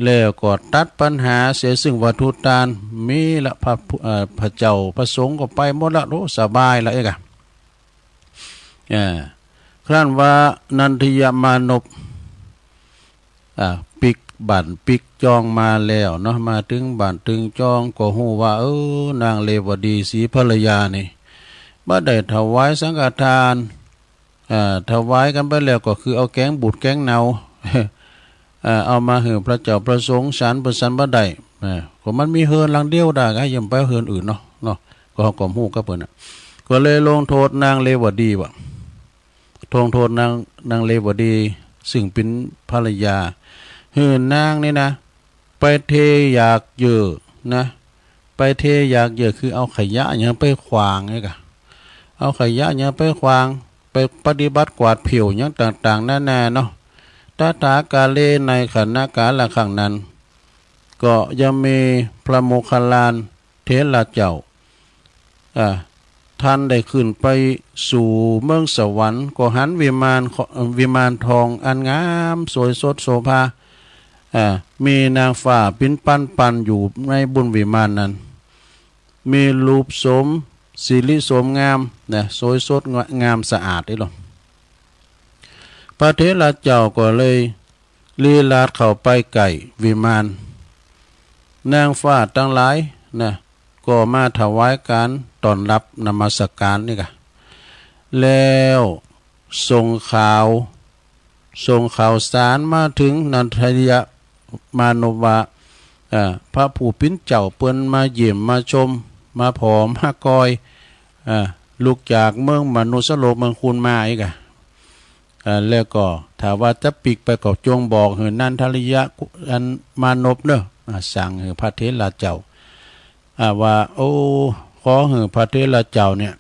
Speaker 1: แล้วก็ตัดปัญหาเสียซึ่งวัตถุทานมีละพระเจ้าพระสงฆ์ก็ไปหมดละรู้สบายละเอกะครั้นว่านันทิยมานพปิกบั่นปิกจองมาแล้วเนาะมาถึงบั่นถึงจองก็ฮู้ว่านางเลวดีศรีภรรยานี่บ่ได้ถวายสังฆทานถวายกันไปแล้วก็คือเอาแกงบูดแกงเนาเอามาให้พระเจ้าประสงค์ฉันบ่สันบ่ได้ก็มันมีเฮือนหลังเดียวได้ก็ยังไปเฮือนอื่นเนาะก็ฮู้กับเพิ่นก็เลยลงโทษนางเลวดีว่าลงโทษนางเลวดีซึ่งเป็นภรรยาเฮือนนางนี่นะไปเทอยากเยอะนะไปเทอยากเยอะคือเอาขยะหยังไปขวางไงกะเอาขยะหยังไปขวางไปปฏิบัติกวาดผิวหยังต่างๆนานาเนาะตถากาเลในขณะกาลครั้งนั้นก็ยังมีพระโมคคัลลานเถระเจ้าท่านได้ขึ้นไปสู่เมืองสวรรค์ก็หันวิมานทองอันงามสวยสดโสภามีนางฟ้าปิ้นปันอยู่ในบุญวิมานนั้นมีรูปสมสิริสมงามนะสวยสดงามสะอาดได้หรอพระเถระเจ้าก็เลยลีลาดเข้าไปไก่วิมานนางฟ้าทั้งหลายนะก็มาถวายการต้อนรับนมัสการนี่กะแล้วส่งข่าวสารมาถึงนันทยมานพว่าพระผู้ปิ้นเจ้าเปิ้นมาเยี่ยมมาชมมาผอมมากอยลูกจากเมืองมนุษย์โลกเมืองคุณมาอีกแล้วก็ถ้าว่าจะปิกไปก็จงบอกเหินนันทริยะอันมานพเนอะสั่งเหินพระเถระเจ้าว่าขอเหินพระเถระเจ้าเนี่ย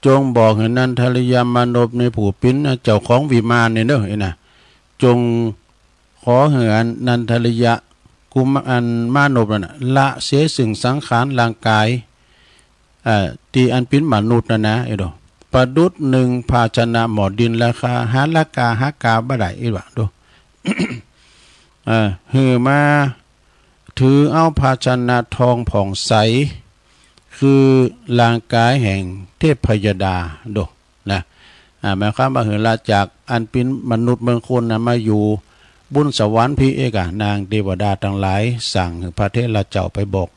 Speaker 1: จงบอกเหินนันทริยมานพในผู้ปิ้นเจ้าของวิมานเนี่ยเนอะจงขอเหินนันทริยะกุมอันมานพนั่นละเสียสิ่งสังขารร่างกายที่อันเป็นมนุษย์นะประดุษหนึ่งภาชนะหมอดินราคาหาละกาหากาบ่ได้ดู หือมาถือเอาภาชนะทองผ่องใสคือร่างกายแห่งเทพยดาดูนะหมายความว่าหือลาจากอันเป็นมนุษย์เมืองคนนะมาอยู่บุญสวรรค์พี่เอกนางเทวดาทั้งหลายสั่งพระเถระเจ้าไปบอก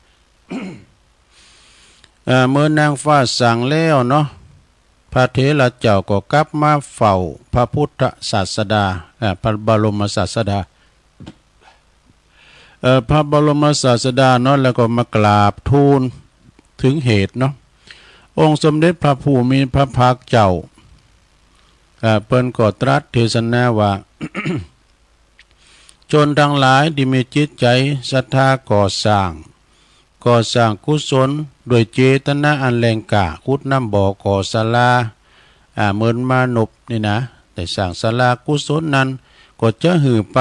Speaker 1: เมื่อนางฟ้าสั่งแล้วเนาะพระเถระเจ้าก็กลับมาเฝ้าพระพุทธศาสดาพระบรมศาสดาพระบรมศาสดาเนาะแล้วก็มากราบทูลถึงเหตุเนาะองค์สมเด็จพระผู้มีพระภาคเจ้าเปิ้นก็ตรัสเทศนาว่า ชนทั้งหลายที่มีจิตใจศรัทธาก่อสร้างกุศลโดยเจตนาอันแรงกล้าขุดน้ำบ่อก่อศาลาเหมือนมานพนี่นะแต่สร้างศาลากุศลนั้นก็จะหือไป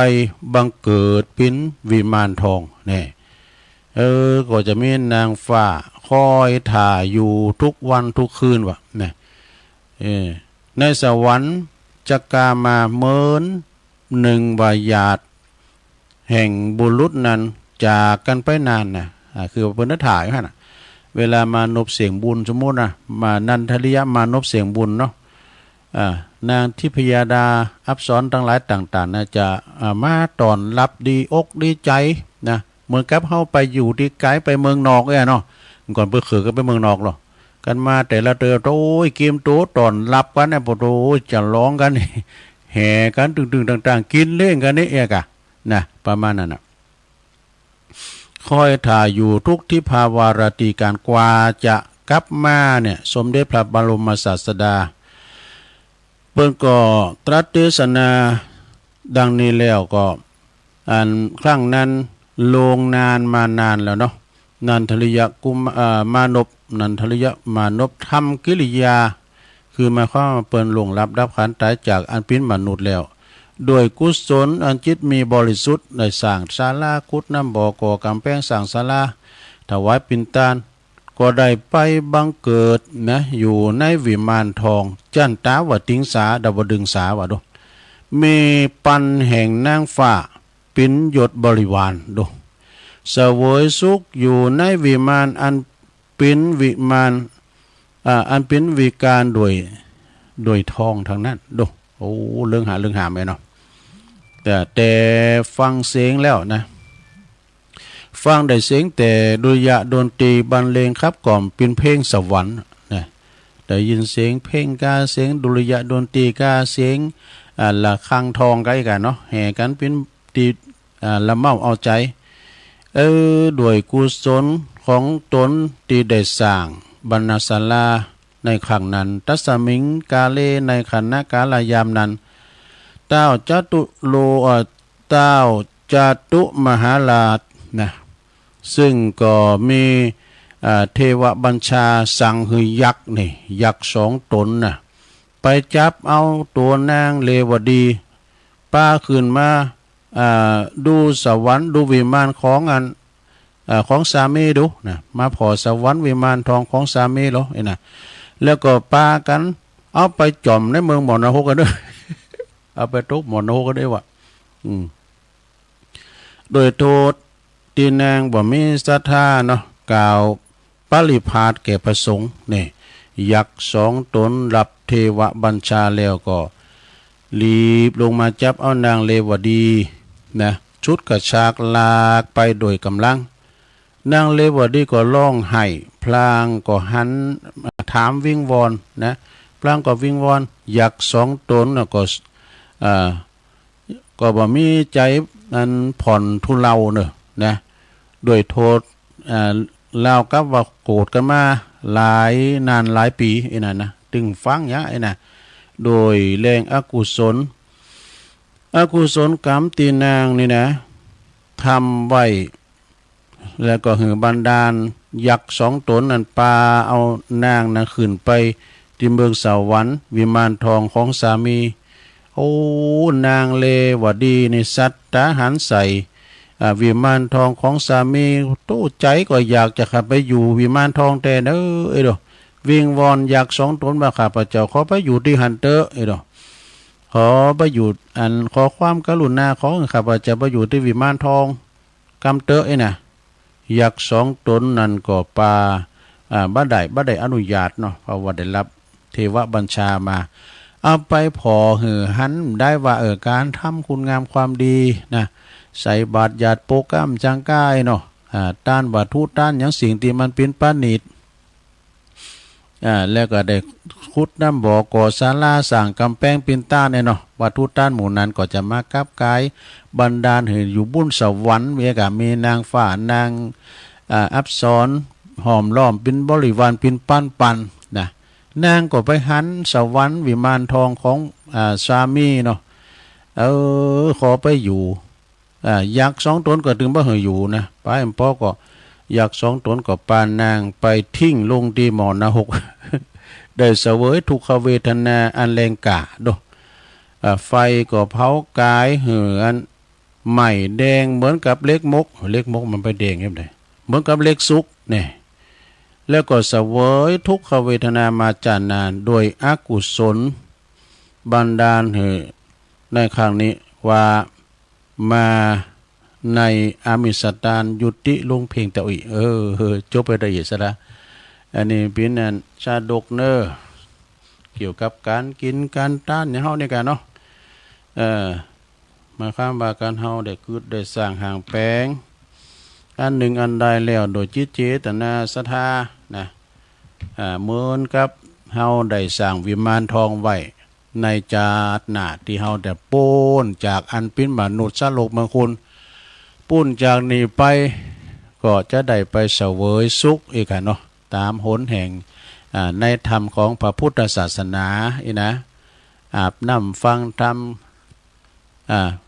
Speaker 1: บังเกิดปิ้นวิมานทองนี่ก็จะมีนางฟ้าคอยถ่ายอยู่ทุกวันทุกคืนวะนี่ในสวรรค์จะกามาเหมือนหนึ่งวายาตแห่งบุรุษนั้นจากกันไปนานนะคือเพิ่นถ่ายฮะนะเวลามานพเสียงบุญสมมุตินะมานันทริยมานพเสียงบุญเนาะนางทิพยดาอัปสรทั้งหลายต่างๆนะจะมาตอนรับดีอกดีใจนะเหมือนกับเฮาไปอยู่ที่ไกลไปเมืองนอกเนาะก่อนเพิ่นเขือก็ไปเมืองนอกหรอกันมาแต่ละเตือโอ้ยเกมโตตอนรับกันเนี่ยโอ้ยจะร้องกันแห่กันตึงๆต่างๆกินเล่นกันนี่เอกนะประมาณนั้นนะคอยถ่ายอยู่ทุกที่ภาวารตีการกว่าจะกลับมาเนี่ยสมเด็จพระบรมศาสดา เปิ้นก็ตรัสเทศนาดังนี้แล้วก็อันครั้งนั้นลงนานมานานแล้วเนาะนันทริยกุมมานพนันทริยมานพทำกิริยาคือหมายความว่าเปิ้นหลงรับดับขันตายจากอันเป็นมนุษย์แล้วโดยกุศลอันจิตมีบริสุทธิ์ได้สร้างศาลาขุดน้ำบ่อก่อกำแพงสร้างศาลาถวายปิ่นตาลก็ได้ไปบังเกิดนะอยู่ในวิมานทองจันตาวติงสาดาวดึงสาวะดูมีปันแห่งนางฟ้าปิ่นยศบริวารดูเสวยสุขอยู่ในวิมานอันปิ่นวิมานอันเป็นวิการโดยทองทางนั้นดูโอ้เรื่องหาไหมเนาะแต่ฟังเสียงแล้วนะฟังได้เสียงแต่ดุริยะดนตรีบรรเลงครับกล่อมเป็นเพลงสวรรค์นะได้ยินเสียงเพลงกาเสียงดุริยะดนตรีกาเสียงละคังทองกันกันเนาะแห่กันเป็นตีละเมาเอาใจด้วยกุศลของตนที่ได้สร้างบรรณศาลาในครั้งนั้นตัสมิงกาเลในขณะกาลยามนั้นเต้าจตุโลเต้าจตุมหาราชนะซึ่งก็มีเทวบัญชาสั่งให้ยักษ์นี่ยักษ์สองตนนะไปจับเอาตัวนางเลวดีป้าขึ้นมาดูสวรรค์ดูวิมานของสามีดูนะมาพอสวรรค์วิมานทองของสามีเหรอไอ้นะแล้วก็ป้ากันเอาไปจอมในเมืองหมอนโฮกันด้วย เอาไปทุบหมอนโฮกันด้วยวะโดยโทษตีนางบ่มีศรัทธาเนาะกล่าวปริพาทแก่พระสงฆ์นี่ยักษ์สองตนรับเทวบัญชาแล้วก็รีบลงมาจับเอานางเลวดีนะชุดกระชากลากไปโดยกำลังนางเลวดีก็ร้องไห้พลางก็หันถามวิงวอนนะพลางก็วิงวอนยักษ์สองตนก็บ่มีใจอันผ่อนทุเลาเนอะนะด้วยโทษเล่ากับว่าโกรธกันมาหลายนานหลายปีไอ้นั่นนะตึงฟังยะไอ้น่ะโดยแรงอกุศลกรรมตีนางนี่นะทำไว้แล้วก็หือบรรดาลยักษ์สองตนนั้นปาเอานางนะขึ้นไปที่เมืองสวรรค์วิมานทองของสามีโอ้นางเลวดีในสัตตาหันใส่วิมานทองของสามีตู้ใจก็อยากจะขับไปอยู่วิมานทองแต่เด้อดอกวิงวอนอยากสองตนมาข้าพเจ้าขอไปอยู่ที่หันเตอดอกขอไปอยู่ขอความกรุณาของข้าพเจ้าไปอยู่ที่วิมานทองกำเตอน่ะอยากสองตนนั่นก็ปาบ่ได้อนุญาตเนาะเพราะว่าได้รับเทวบัญชามาเอาไปพอหือหันได้ว่าการทำคุณงามความดีนะใส่บาตรหยาดโปกำจังก้ายเนาะต้านบาทูต้านอย่างสิ่งที่มันเป็นปานิดแล้วก็ได้ขุดน้ำบ่อก่อศาลาสร้างกำแพงปิ่นต้านเนาะบาทูต้านหมู่นั้นก็จะมากับกายบันดาลให้อยู่บุญสวรรค์เมียกับมีนางฟ้านางอัปสรหอมล้อมเป็นบริวารเป็นปันนะนางก็ไปหันสวรรค์วิมานทองของสามีเนาะขอไปอยู่ยักษ์สองตนก็ถึงบ่เหยอยู่นะป้าเอ็มพ่อก็ยักษ์สองตนก็ปานนางไปทิ้งลงที่หมอนหก ได้เสวยทุกขเวทนาอันแรงกาดไฟก็เผากายเหือนใหม่แดงเหมือนกับเล็กมกมันไปแดงยังไงเหมือนกับเล็กซุกเนี่ยแล้วก็เสวยทุกขเวทนามาจานานโดยอกุศลบันดาลเหตุในครั้งนี้ว่ามาในอามิสตานยุติลงเพียงแต่อีจบไปได้อีกซะละอันนี้เป็นชาดกเนอเกี่ยวกับการกินการต้านในเฮาในกันเนาะมาข้ามบาการเฮาได้คืดได้สร้างห่างแปลงอันหนึ่งอันใดแล้วโดยจิตเจตนาศรัทธานะเหมือนกับเฮาได้สร้างวิมานทองไว้ในจาดหนาที่เฮาได้โป้นจากอันเป็นมนุษย์สโลกเมืองคุณปุ้นจากนี้ไปก็จะได้ไปเสวยสุขอีกเนาะตามหนแห่งในธรรมของพระพุทธศาสนานะ อาบน้ำฟังธรรม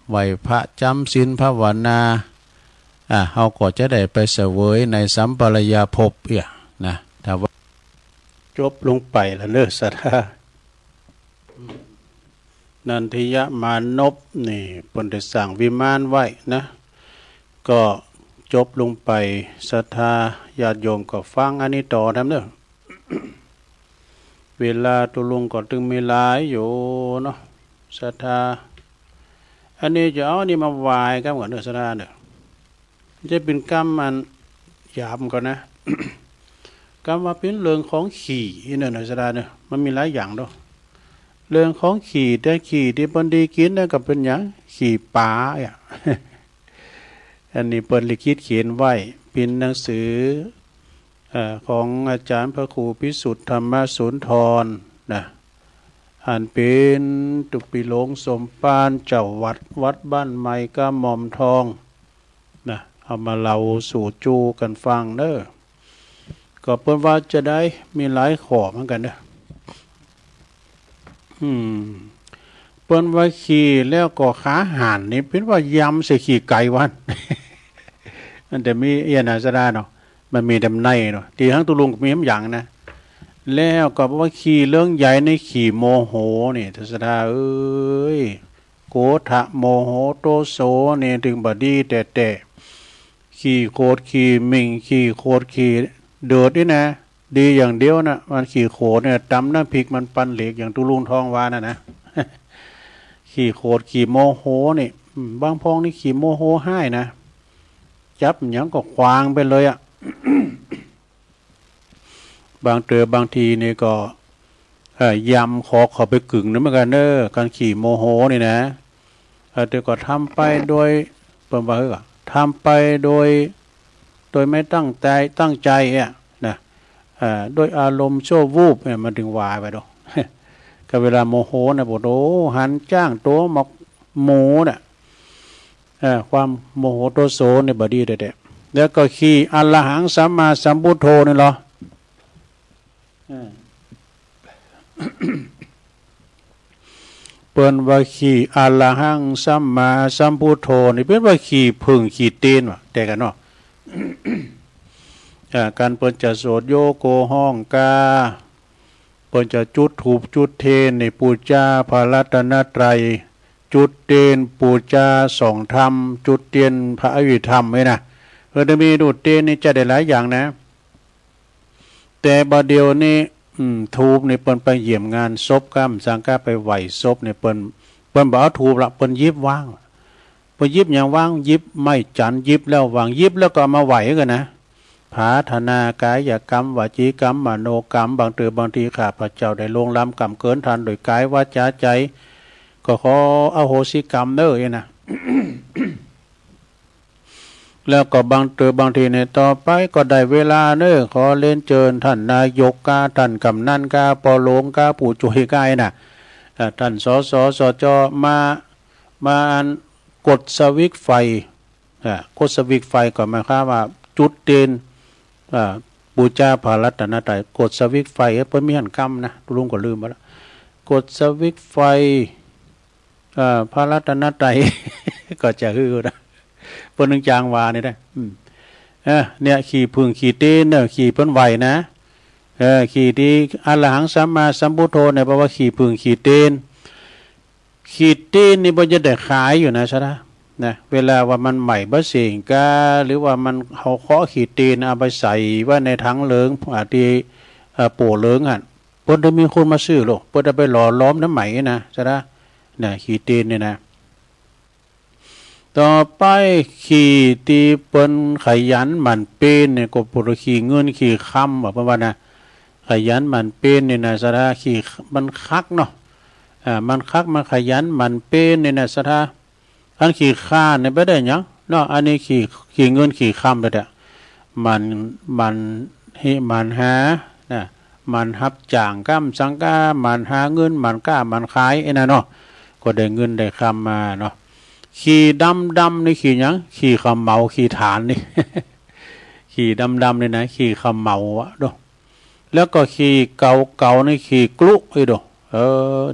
Speaker 1: ไหวพระจำศีลภาวนาเฮาก็จะได้ไปเสวยในสัมปรายภพนะถ้าว่าจบลงไปแล้วเลิกศรัทธานันทิยมานพนี่เพิ่นได้สร้างวิมานไว้นะก็จบลงไปศรัทธาญาติโยมก็ฟังอันนี้ต่อทำเด้อ เวลาตุลุงก็ตึงมีหลายอยู่เนาะศรัทธาอันนี้จะเอาอันนี้มาไหว้กันก่อนเด้อศรัทธาเด้อจะเป็นกรรมมันหยาบก่อนนะ กรรมว่าเป็นเรื่องของขี่เนี่ยศรัทธาเด้อมันมีหลายอย่างเนาะเรื่องของขี่แต่ขี่ที่เปิ้นดีกินนั่นก็เป็นหยังขี่ป่าอันนี้เปิ้นลิขิตเขียนไว้เป็นหนังสือของอาจารย์พระครูพิสุทธิ์ธรรมสุนทรนะอ่านเป็นตุปิโลงสมปานเจ้าวัดบ้านใหม่กะหม่อมทองนะเอามาเล่าสู่จูกันฟังเด้อก็เปิ้นว่าจะได้มีหลายข้อเหมือนกันเด้อเปิ้นว่าขี่แล้วก็ขาห่านนี่เป็นว่ายำใส่ขี่ไก่วันมันแต่มีเอียนาสดาเนาะมันมีดำในเนาะทีทั้งตุลุงก็มีอย่างนะแล้วก็บอกว่าขี่เรื่องใหญ่ในขี่โมโหนี่ทศดาเอ้ยโกทะโมโหโตโสนี่ถึงบดีแต่ขี่โคตรขี่มิงขี่โคตรขี่เดือดนี่นะดีอย่างเดียวนะมันขี่โคตรเนี่ยตำน้ำพริกมันปันเหล็กอย่างตุลุงทองวานะขี่โคตรขี่โมโหนี่บางพองนี่ขี่โมโหให้นะจับอย่างก็ควางไปเลยบางทีนี่ก็ยำขอเข้าไปกึ่งนั่นเหมือนกันเด้อการขี่โมโหนี่นะแต่ก็ทำไปโดยประมาณว่าทำไปโดยไม่ตั้งใจนะโดยอารมณ์ชั่ววูบเนี่ยมันถึงวายไปดูก็เวลาโมโหนะบอกโอ้หันจ้างตัวหมกหมูเนี่ยความโมโหโตโสในบดีเด็ดแล้วก็ขี่อรหังสัมมาสัมพุทโธนี่เหรอเปิ้นว่าขี่อรหังสัมมาสัมพุทโธนี่เป็นว่าขี่พึ่งขี่ตีนว่ะแต่กันเนาะ การเปิ้นจะโสดโยโกห้องกาเปิ้นจะจุดธูปจุดเทียนในปูชาพระรัตนตรัยจุดเทียนปูชาสองธรรมจุดเทียนพระอภิธรรมไว้นะจะมีดูดเทียนนี่จะได้หลายอย่างนะแต่บัดเดียวนี้ทูบนี่เปิ้นไปเยี่ยมงานศพกรรมสังฆาไปไหวศพนี่เปิ้นบ่เอาทูบละเปิ้นยิบวางเปิ้นยิบอย่างวางยิบไม่จันยิบแล้ววางยิบแล้วก็มาไหวกันนะภาธนากายกรรมวจีกรรมมโนกรรมบางทีข้าพเจ้าได้ลงล้ำกรรมเกินทันโดยกายวาจาใจก็ขออโหสิกรรมเด้อนะ แล้วก็บางทีในต่อไปก็ได้เวลาเน้อขอเล่นเชิญท่านนายกกาท่านกำนันกาปอหลวงกาปู่จุยกายน่ะท่านสจมากดสวิตช์ไฟกดสวิตช์ไฟก็หมายความว่าจุดเด่นบูชาพระรัตนตรัยกดสวิตช์ไฟเพิ่นมีหันกรรมนะลุงก็ลืมไปแล้วกดสวิตช์ไฟพระรัตนตรัย ก็จะฮือนะเพิ่นนึงจางวานี่ได้เนี่ยขี่พึ่งขี่ตีนเนี่ยขี่เพิ่นไหวนะขี่ที่อรหังสัมมาสัมพุทโธเนี่ยแปลว่าขี่พึ่งขี่ตีนนี่บ่จะได้ขายอยู่นะใช่ไหมนะเวลาว่ามันใหม่บ่เสียงกาหรือว่ามันเขาเคาะขี่ตีนเอาไปใส่ไว้ในถังเหลืองอาทิโป่เหลืองอ่ะเพิ่นจะมีคนมาซื้อหรอกเพิ่นจะไปหล่อล้อมน้ำไหมนะใช่ไหมเนี่ยขี่ตีนนี่นะต่อไปขี่ตีเปิ้นขยันหมั่นเป็นเนี่ยก็ปุรขี่เงินขี่คำแบบว่านะขยันหมั่นเป็นเนี่ยนะสะขี่มันคักเนาะมันคักมันขยันหมั่นเป็นเนี่ยนะสะอันขี่ข้าเนี่ยไม่ได้ยังเนาะอันนี้ขี่เงินขี่คำไปแต่มันหานะมันฮับจ่างก้ำสังกามันหาเงินมันกล้ามันขายไอ้นั่นเนาะก็ได้เงินได้คำมาเนาะขี่ดำนี่ขี่ยังขี่ขมเหมาขี่ฐานนี่ ขี่ดำนี่นะขี่ขมเหมาวะดูแล้วก็ขี่เก่านี่ขี่กลุไอ้ดู เ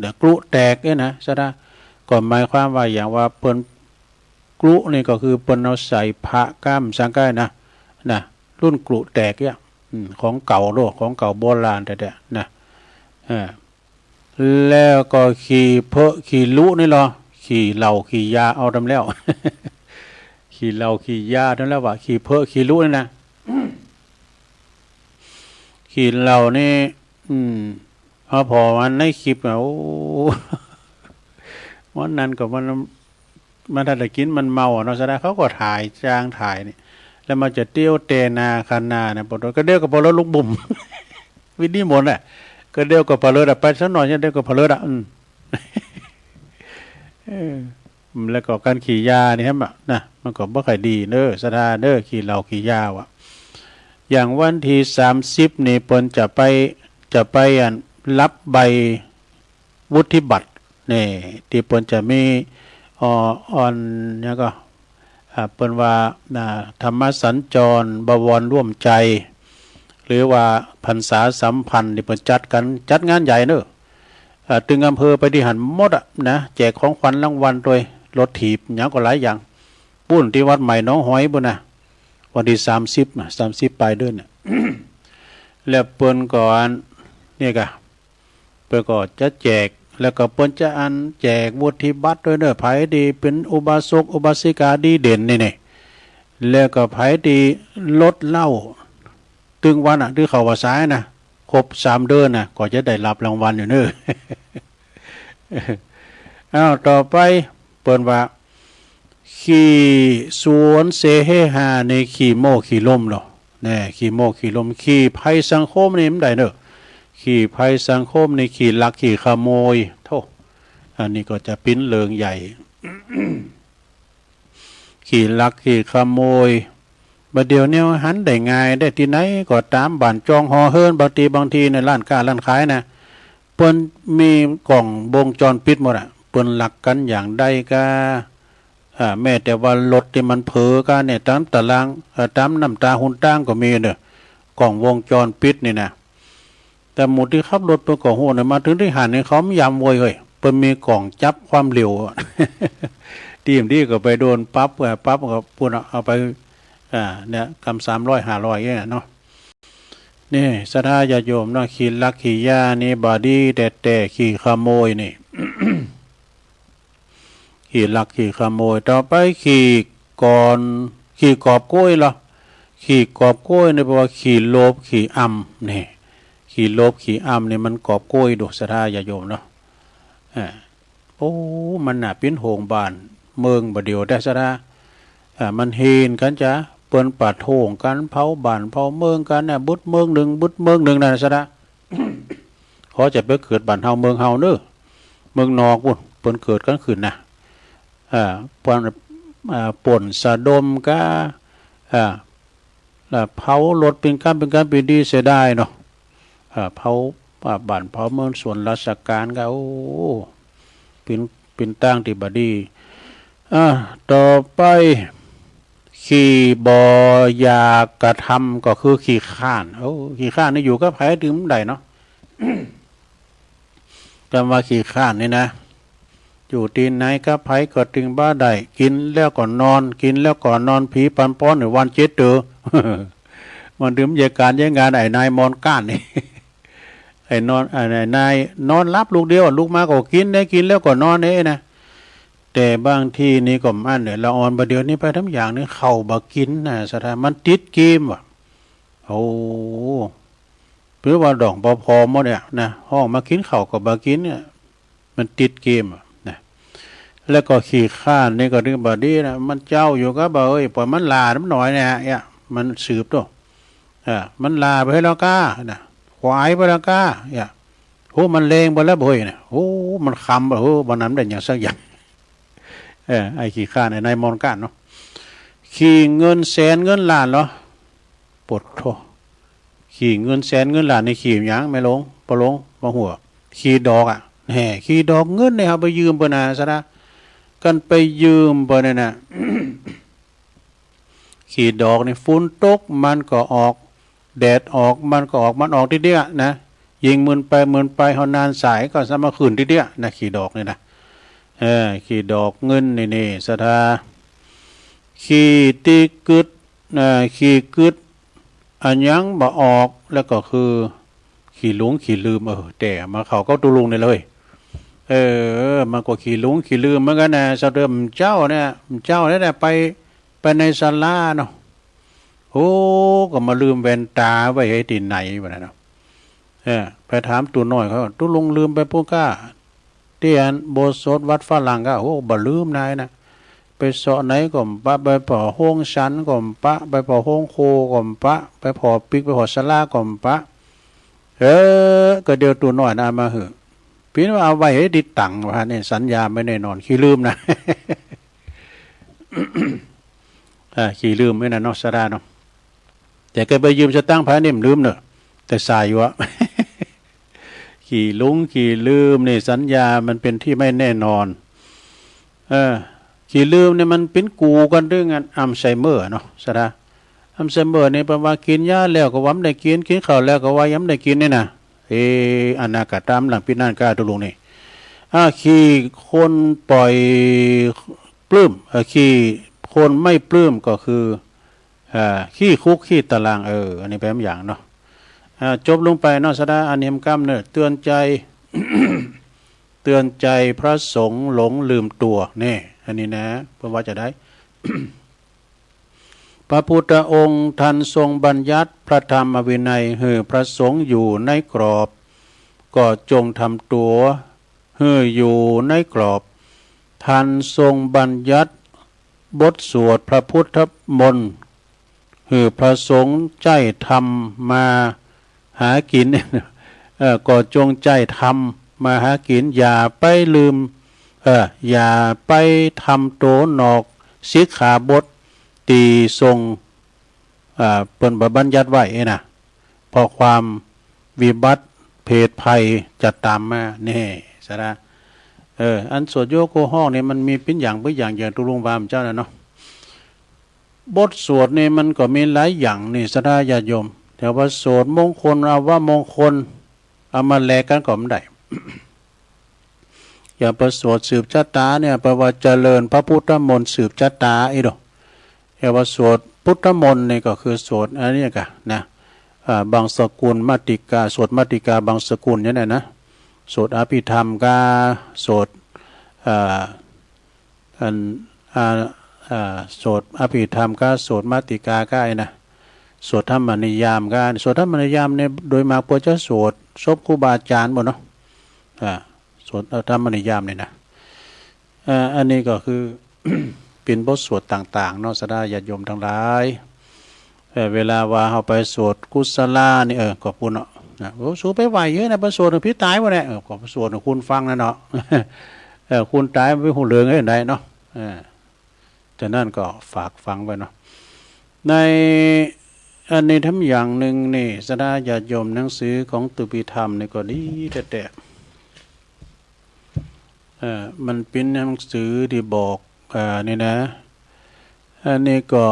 Speaker 1: ดี๋ยวกลุแตกเนี่ยนะซะนะก็หมายความว่าอย่างว่าเปิ้นกลุนี่ก็คือเปิ้นเอาใส่พระก้ามสังกัยนะรุ่นกลุแตกเนี่ยของเก่าโลกของเก่าโบราณแต่ๆนะแล้วก็ขี่เพอขี่ลุนี่หรอขี่เหล่าขี่ยาเอาทำแล้ว ขี่เหล่าขี่ยาทำแล้วว่าขี่เพอขี่ลุนี่นะขี่เหล่านี่พอวันในคลิปโอ้วันนั้นก็มันถ้าได้กินมันเมาเนาะซะได้เขาก็ถ่ายจ้างถ่ายนี่แล้วมันจะเตี้ยวเตนาคันนาเนี่ยปอดก็เดี้ยวกับปอดลูกบุ่ม วินิมนต์อ่ะก็เดี้ยวกับปอดไปสักหน่อยจะเดี้ยวกับปอดแล้วก็การขี่ยานี่ครับนะมันก็บ่ค่อยดีเด้อซะได้เด้อขี่เหล้าขี่ยาว่ะอย่างวันที่30นี่เปิ้นจะไปรับใบวุฒิบัตรนี่ที่เปิ้นจะมีเนี่ยก็เปิ้นว่าธรรมสัญจรบวรร่วมใจหรือว่าพรรษาสัมพันธ์ที่เปิ้นจัดงานใหญ่เนอะตึงอำเภอไปที่หันหมดนะแจกของขวัญรางวัลโดยรถถีบอย่างก็หลายอย่างปุ้นที่วัดใหม่น้องหอยบุญนะวันที่30ปลายเดือนเนี่ย แล้วเปิ้นก่อนนี่ก็เปิ้นก็จะแจกแล้วก็เปิ้นจะแจกวุฒิบัตรด้วยเด้อไผดีเป็นอุบาสกอุบาสิกาดีเด่นนี่แล้วก็ไผดีลดเหล้าตึงวันที่เขาว่าซ้ายนะครบ3เดือนนะก็จะได้รับรางวัลอยู่เด้อต่อไปเปิ้นว่าขี่สวนเสเฮหาในขี่โมขี่ลมเนาะแน่ขี่โมขี่ลมขี่ภัยสังคมนี่มันได้เด้อขี่ภัยสังคมในขี่ลักขี่ขโมยโธ่อันนี้ก็จะปิ้นเลิงใหญ่ ขี่ลักขี่ขโมยบัดเดี๋ยวนี้หันได้ง่ายได้ที่ไหนก็ตามบ้านจองหอเฮิรนบางทีในร้านค้าร้านขายนะเปิ้นมีกล่องวงจรปิดหมดอ่ะเปิ้นหลักกันอย่างใดก็แม้แต่ว่ารถที่มันเผลอกันเนี่ยตามตารางตามน้ำตาหุ่นตั้งก็มีเด้อกล่องวงจรปิดนี่นะแต่หมู่ที่ขับรถเปิ้นก็โหเนี่ยมาถึงที่หันนี่เขาไม่ยำโวยเฮ้ยเปิ้นมีกล่องจับความเร็ว ทีมที่ก็ไปโดนปั๊บก็ปุ่นเอาไปเนี่ยกำ300 500เนี่ยเนาะนี่ศรัทธาญาติโยมเนาะขี่ลักขี่ยานี่บาดีแต่ขี่ขโมยนี่ ขี่ลักขี่ขโมยต่อไปขี่กอบโก้ยเหรอขี่กอบโก้ยนี่แปลว่าขี่โลภขี่อำนี่ขี่โลภขี่อำนี่มันกอบโก้ยดูศรัทธาญาติโยมเนาะโอ้มันน่ะเป็นโหงบ้านเมืองบ่เดียวได้ศรัทธามันเฮนกันจ้ะเปิ้นปาดโถงกันเผาบ้านเผาเมืองกันน่ะบุดเมืองหนึ่งนั่นซะนะ ขอจะไปเกิดบ้านเฮาเมืองเฮาเด้อเมืองนอกพุ่นเปิ้นเกิดกันขึ้นนะป่นสะดมก็เผารถเป็นการดีเสียได้เนาะเผาบ้านเผาเมืองส่วนราชการก็โอ้เป็นตั้งที่บดีต่อไปขี่บอยากกระทำก็คือขี่ข้านขี่ข้านนี่อยู่ก็ไผดื่มได้เนาะ คำว่าขี่ข้านนี่นะอยู่ที่ไหนก็ไผก็ถึงบ้าได้กินแล้วก็นอนผีปันป้อนหรือวันเจ็ดเตอ มันดื่มยาการยางานไอ้นายมอนก้านนี่ ไอ้นายนอนรับลูกเดียวลูกมาก็กินได้กินแล้วก็นอนนี่นะแต่บางที่นี่ก็อันเนี่ยละอ่อนประเดี๋ยวนี้ไปทั้งอย่างนี่เข้าบ่กินนะสถานมันติดเกมว่ะโอ้เพื่อว่าดอกพอหมดเนี่ยนะห้องมากินข้าวก็บ่กินเนี่ยมันติดเกมนะแล้วก็ขี่ข้านนี่ก็ถึงบ่ดีนะมันเจ้าอยู่ก็บ่เอ้ยปล่อยมันลาน้ำหน่อยเนี่ยมันสืบตัวมันลาไปให้แล้วก้านะควายไปแล้วก้าเนี่ยโอ้มันเลงไปแล้วบ่อยนะโอ้มันคำบ่นั้นได้อย่างสักอย่างไอ้ขี่ข้านไอ้นายมอนก้านเนาะขี่เงินแสนเงินล้านเหรอปวดโธขี่เงินแสนเงินล้านในขี่หยังไม่ลงบ่หัวขี่ดอกขี่ดอกเงินเนี่ยครับไปยืมเพิ่นน่ะซะนะกันไปยืมเพิ่นน่ะ ขี่ดอกนี่ฝนตกมันก็ออกแดดออกมันก็ออกมันออกทีเดียวนะ ยิงมืนไปเฮานานสายก็สมาคืนทีเดียวนะขี่ดอกนี่นะขี่ดอกเงินนี่สทาขี่ตีกึดขี่กึดอันยังบ่ออกแล้วก็คือขี่หลงขี่ลืมแต่มาเขาก็ตุลุงนี่เลยมันก็ขี่หลงขี่ลืมเหมือนกันนะสะเดิมเจ้าเนี่ยไปในศาลาเนาะโอ้ก็มาลืมแว่นตาไว้ให้ที่ไหนวะเนาะไปถามตัวน้อยเขาตุลุงลืมไปพวกก้าเตียนโบสถวัดฝรั่งก็โอ้บ่ลืมนายนะไปเสาะไหนก็ปะไปพอห้องชั้นก็ปะไปพอห้องโคก็ปะไปพอปิกไปพอศาลาก็ปะก็เดี๋ยวตัวน้อยนะมาเหอะพี่ว่าเอาไว้ให้ดิดตังว่าเนี่ยสัญญาไม่แน่นอนขี้ลืมนะ ขี้ลืมไม่นะเนาะสดาเนาะแต่แกไปยืมสตั้งพระเนี่ยลืมเนอะแต่สายอยู่อะ ขี่ลุงขี่ลืมนี่สัญญามันเป็นที่ไม่แน่นอนขี่ลืมเนี่ยมันเป็นกูกันเรื่องอัลไซเมอร์เนาะสดาอัลไซเมอร์เนี่ยแปลว่ากินยาแล้วก็ว่าไม่ได้กินข้าวแล้วก็ว่าย้ำได้กินนี่นะอนาคตตามหลังพี่นั่นกล้าตุลุงนี่ขี่คนปล่อยปลื้มขี่คนไม่ปลื้มก็คือขี้คุกขี้ตารางอันนี้เป็นอย่างเนาะจบลงไปเนาะสดาอเนมกรรมเนี่ยเตือนใจ เตือนใจพระสงฆ์หลงลืมตัวนี่อันนี้นะเพื่อว่าจะได้ พระพุทธองค์ท่านทรงบัญญัติพระธรรมวินัยให้พระสงฆ์อยู่ในกรอบก็จงทำตัวให้อยู่ในกรอบท่านทรงบัญญัติบทสวดพระพุทธมนต์ให้พระสงฆ์ใจทำมาหากิน ก็จงใจทำมาหากินอย่าไปลืมอย่าไปทำโตนอกสิกขาบทตีทรงเปิ้นบัญญัติไว้นะพอความวิบัติเพศภัยจะตามมาแน่สระอันสวดโยโกห้องเนี่ยมันมีเป็นอย่างอย่างตุลุงวามเจ้านะเนาะบทสวดนี่มันก็มีหลายอย่างนี่สระญาติโยมแต่ว่าสวดมงคลเอาว่ามงคลเอามาแลกกันก็ไม่ได้ อย่าประสวดสืบชะตาเนี่ยแปลว่าเจริญพระพุทธมนต์สืบชะตาอีดอกแต่ว่าสวดพุทธมนต์นี่ก็คือสวดอันนี้กันนะบางสกุลมัตติกาสวดมัตติกาบางสกุลเนี่ยนะสวดอภิธรรมกาสวดสวดอภิธรรมกาสวดมัตติกาก็ไอ้นะสวดธรรมนิยามกาสวดธรรมนิยามเนี่ยโดยมากพวกจะสวดศพครูบาอาจารย์หมดเนาะสวดธรรมนิยามเนี่ยนะอันนี้ก็คือ เป็นบทสวดต่างๆเนาะสดาญาติโยมทั้งหลายเวลาว่าเขาไปสวดกุศลานี่ขอบคุณเนาะโอ้สูไปไหวเยอะนะไปสวดพี่ตายวะเนี่ยขอบสวดคุณฟังนะเนาะ คุณตายไม่หูเหลืองให้ได้เนาะจากนั้นก็ฝากฟังไว้เนาะในอันนี้ทำอย่างหนึ่งนี่สดาญาติโยมหนังสือของตุปิธรรมนี่ก็ดีแต่มันเป็นหนังสือที่บอกนี่นะอันนี้ก็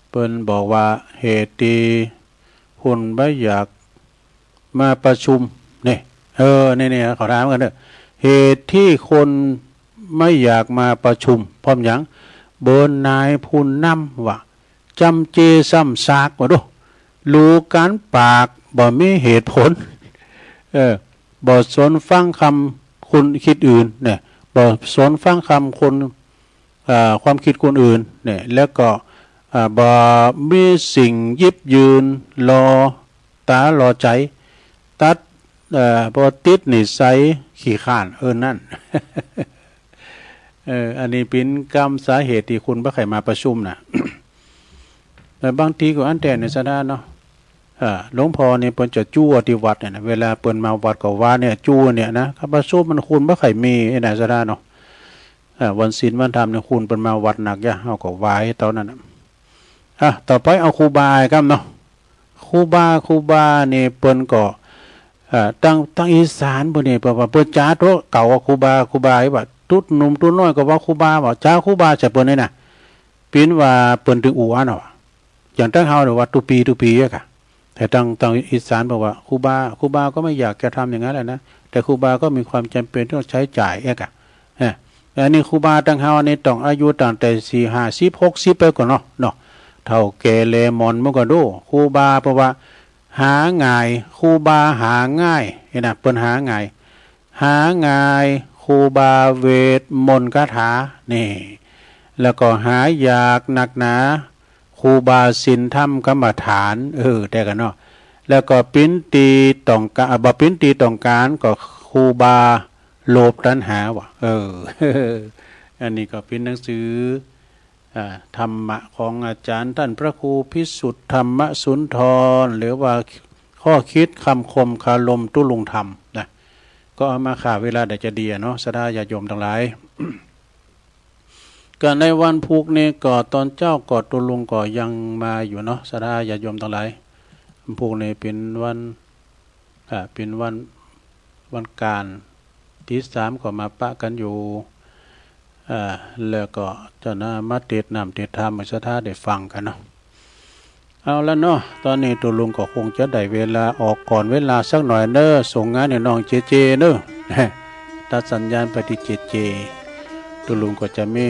Speaker 1: เปิ้นบอกว่าเหตุที่คนไม่อยากมาประชุมนี่นี่เขาถามกันเด้อเหตุที่คนไม่อยากมาประชุมพร้อมอย่างเบิร์นนายพูนนำว่าจำเจซ้ำซากว่าดูรู้การปากบ่มีเหตุผลบ่สนฟังคำคุณคิดอื่นเนี่ยบ่สนฟังคำคนความคิดคนอื่นเนี่ยแล้วก็บ่มีสิ่งยิบยืนรอตารอใจตัดบ่ติดนิสัยขี้ข้านนั่น อันนี้เป็นกรรมสาเหตุที่คุณบ่ใครมาประชุมนะ แต่บางทีก็อันแต่ในสถานเนาะหลวงพ่อเนี่ยเปิ้นจะจู้ที่วัดเนี่ยนะเวลาเปิ้นมาวัดก็ว่าเนี่ยจู้เนี่ยนะข้าพเจ้ามันคุณบ่ใครมีไอ้ไหนซะได้เนาะวันศีลวันธรรมเนี่ยคุณเปิ้นมาวัดหนักยะเฮาก็ไหว้ตอนนั้นต่อไปเอาครูบาครับเนาะครูบานี่เปิ้นก็ตั้งอีสานบ่นี่เปิ้นว่าเปิ้นจ้าโตเก่าครูบาว่าตุ๊ดหนุ่มตุ๊ดน้อยก็ว่าครูบาว่าจ้าครูบาจะเปิ้นนี่น่ะเป็นว่าเปิ้นถึงอู่อันเนาะอย่างตั้งเฮาเนี่ยว่าตุปีอะค่ะ แต่ทางอีสานบอกว่าครูบาก็ไม่อยากจะทำอย่างนั้นแหละนะแต่ครูบาก็มีความจำเป็นต้องใช้จ่ายอันนี้ครูบาตั้งเฮานี่ต้องอายุตั้งแต่40 50 60ไปก่อนเนาะเท่าแก่เลมอนเมื่อก่อนดูครูบาเพราะว่าหาง่ายครูบาหาง่ายเห็นนะเปิ้นหาง่ายครูบาเวทมนต์คาถานี่แล้วก็หายากหนักหนาครูบาศีลธรรมกรรมฐานแต่กันเนาะแล้วก็ปิ้นตีต้องการบ่ปิ้นตีต้องการก็ครูบาโลภตัณหาว่ะอันนี้ก็เป็นหนังสือธรรมะของอาจารย์ท่านพระครูพิสุทธิ์ธรรมสุนทรหรือว่าข้อคิดคำคมคารมตุลุงธรรมนะก็เอามาข่าเวลาได้จะดีเนาะสดาญาโยมทั้งหลาย ก็ในวันพุกนี้ก็ตอนเจ้าก็ตุลุงก็ยังมาอยู่เนาะสดาญาโยมทั้งหลายพุกนี้เป็นวันการที่3ก็มาปะกันอยู่แล้วก็จะมาเทศน์นำเทศน์ธรรมสถาได้ฟังกันเนาะเอาแล้วเนาะตอนนี้ตุลุงก็คงจะได้เวลาออกก่อนเวลาสักหน่อยเนอะส่งงานให้น้องเจเนอะตัดสัญญาณไปที่เจตุลุงก็จะมี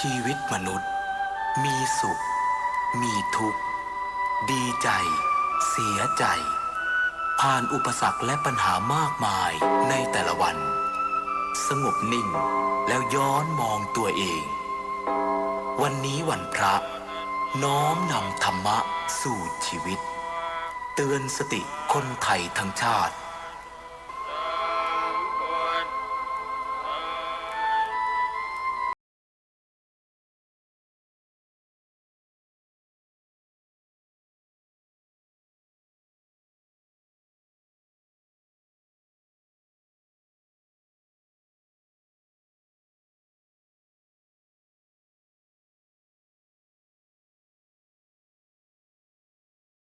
Speaker 3: ชีวิตมนุษย์มีสุขมีทุกข์ดีใจเสียใจผ่านอุปสรรคและปัญหามากมายในแต่ละวันสงบนิ่งแล้วย้อนมองตัวเองวันนี้วันพระน้อมนำธรรมะสู่ชีวิตเตือนสติคนไทยทั้งชาติ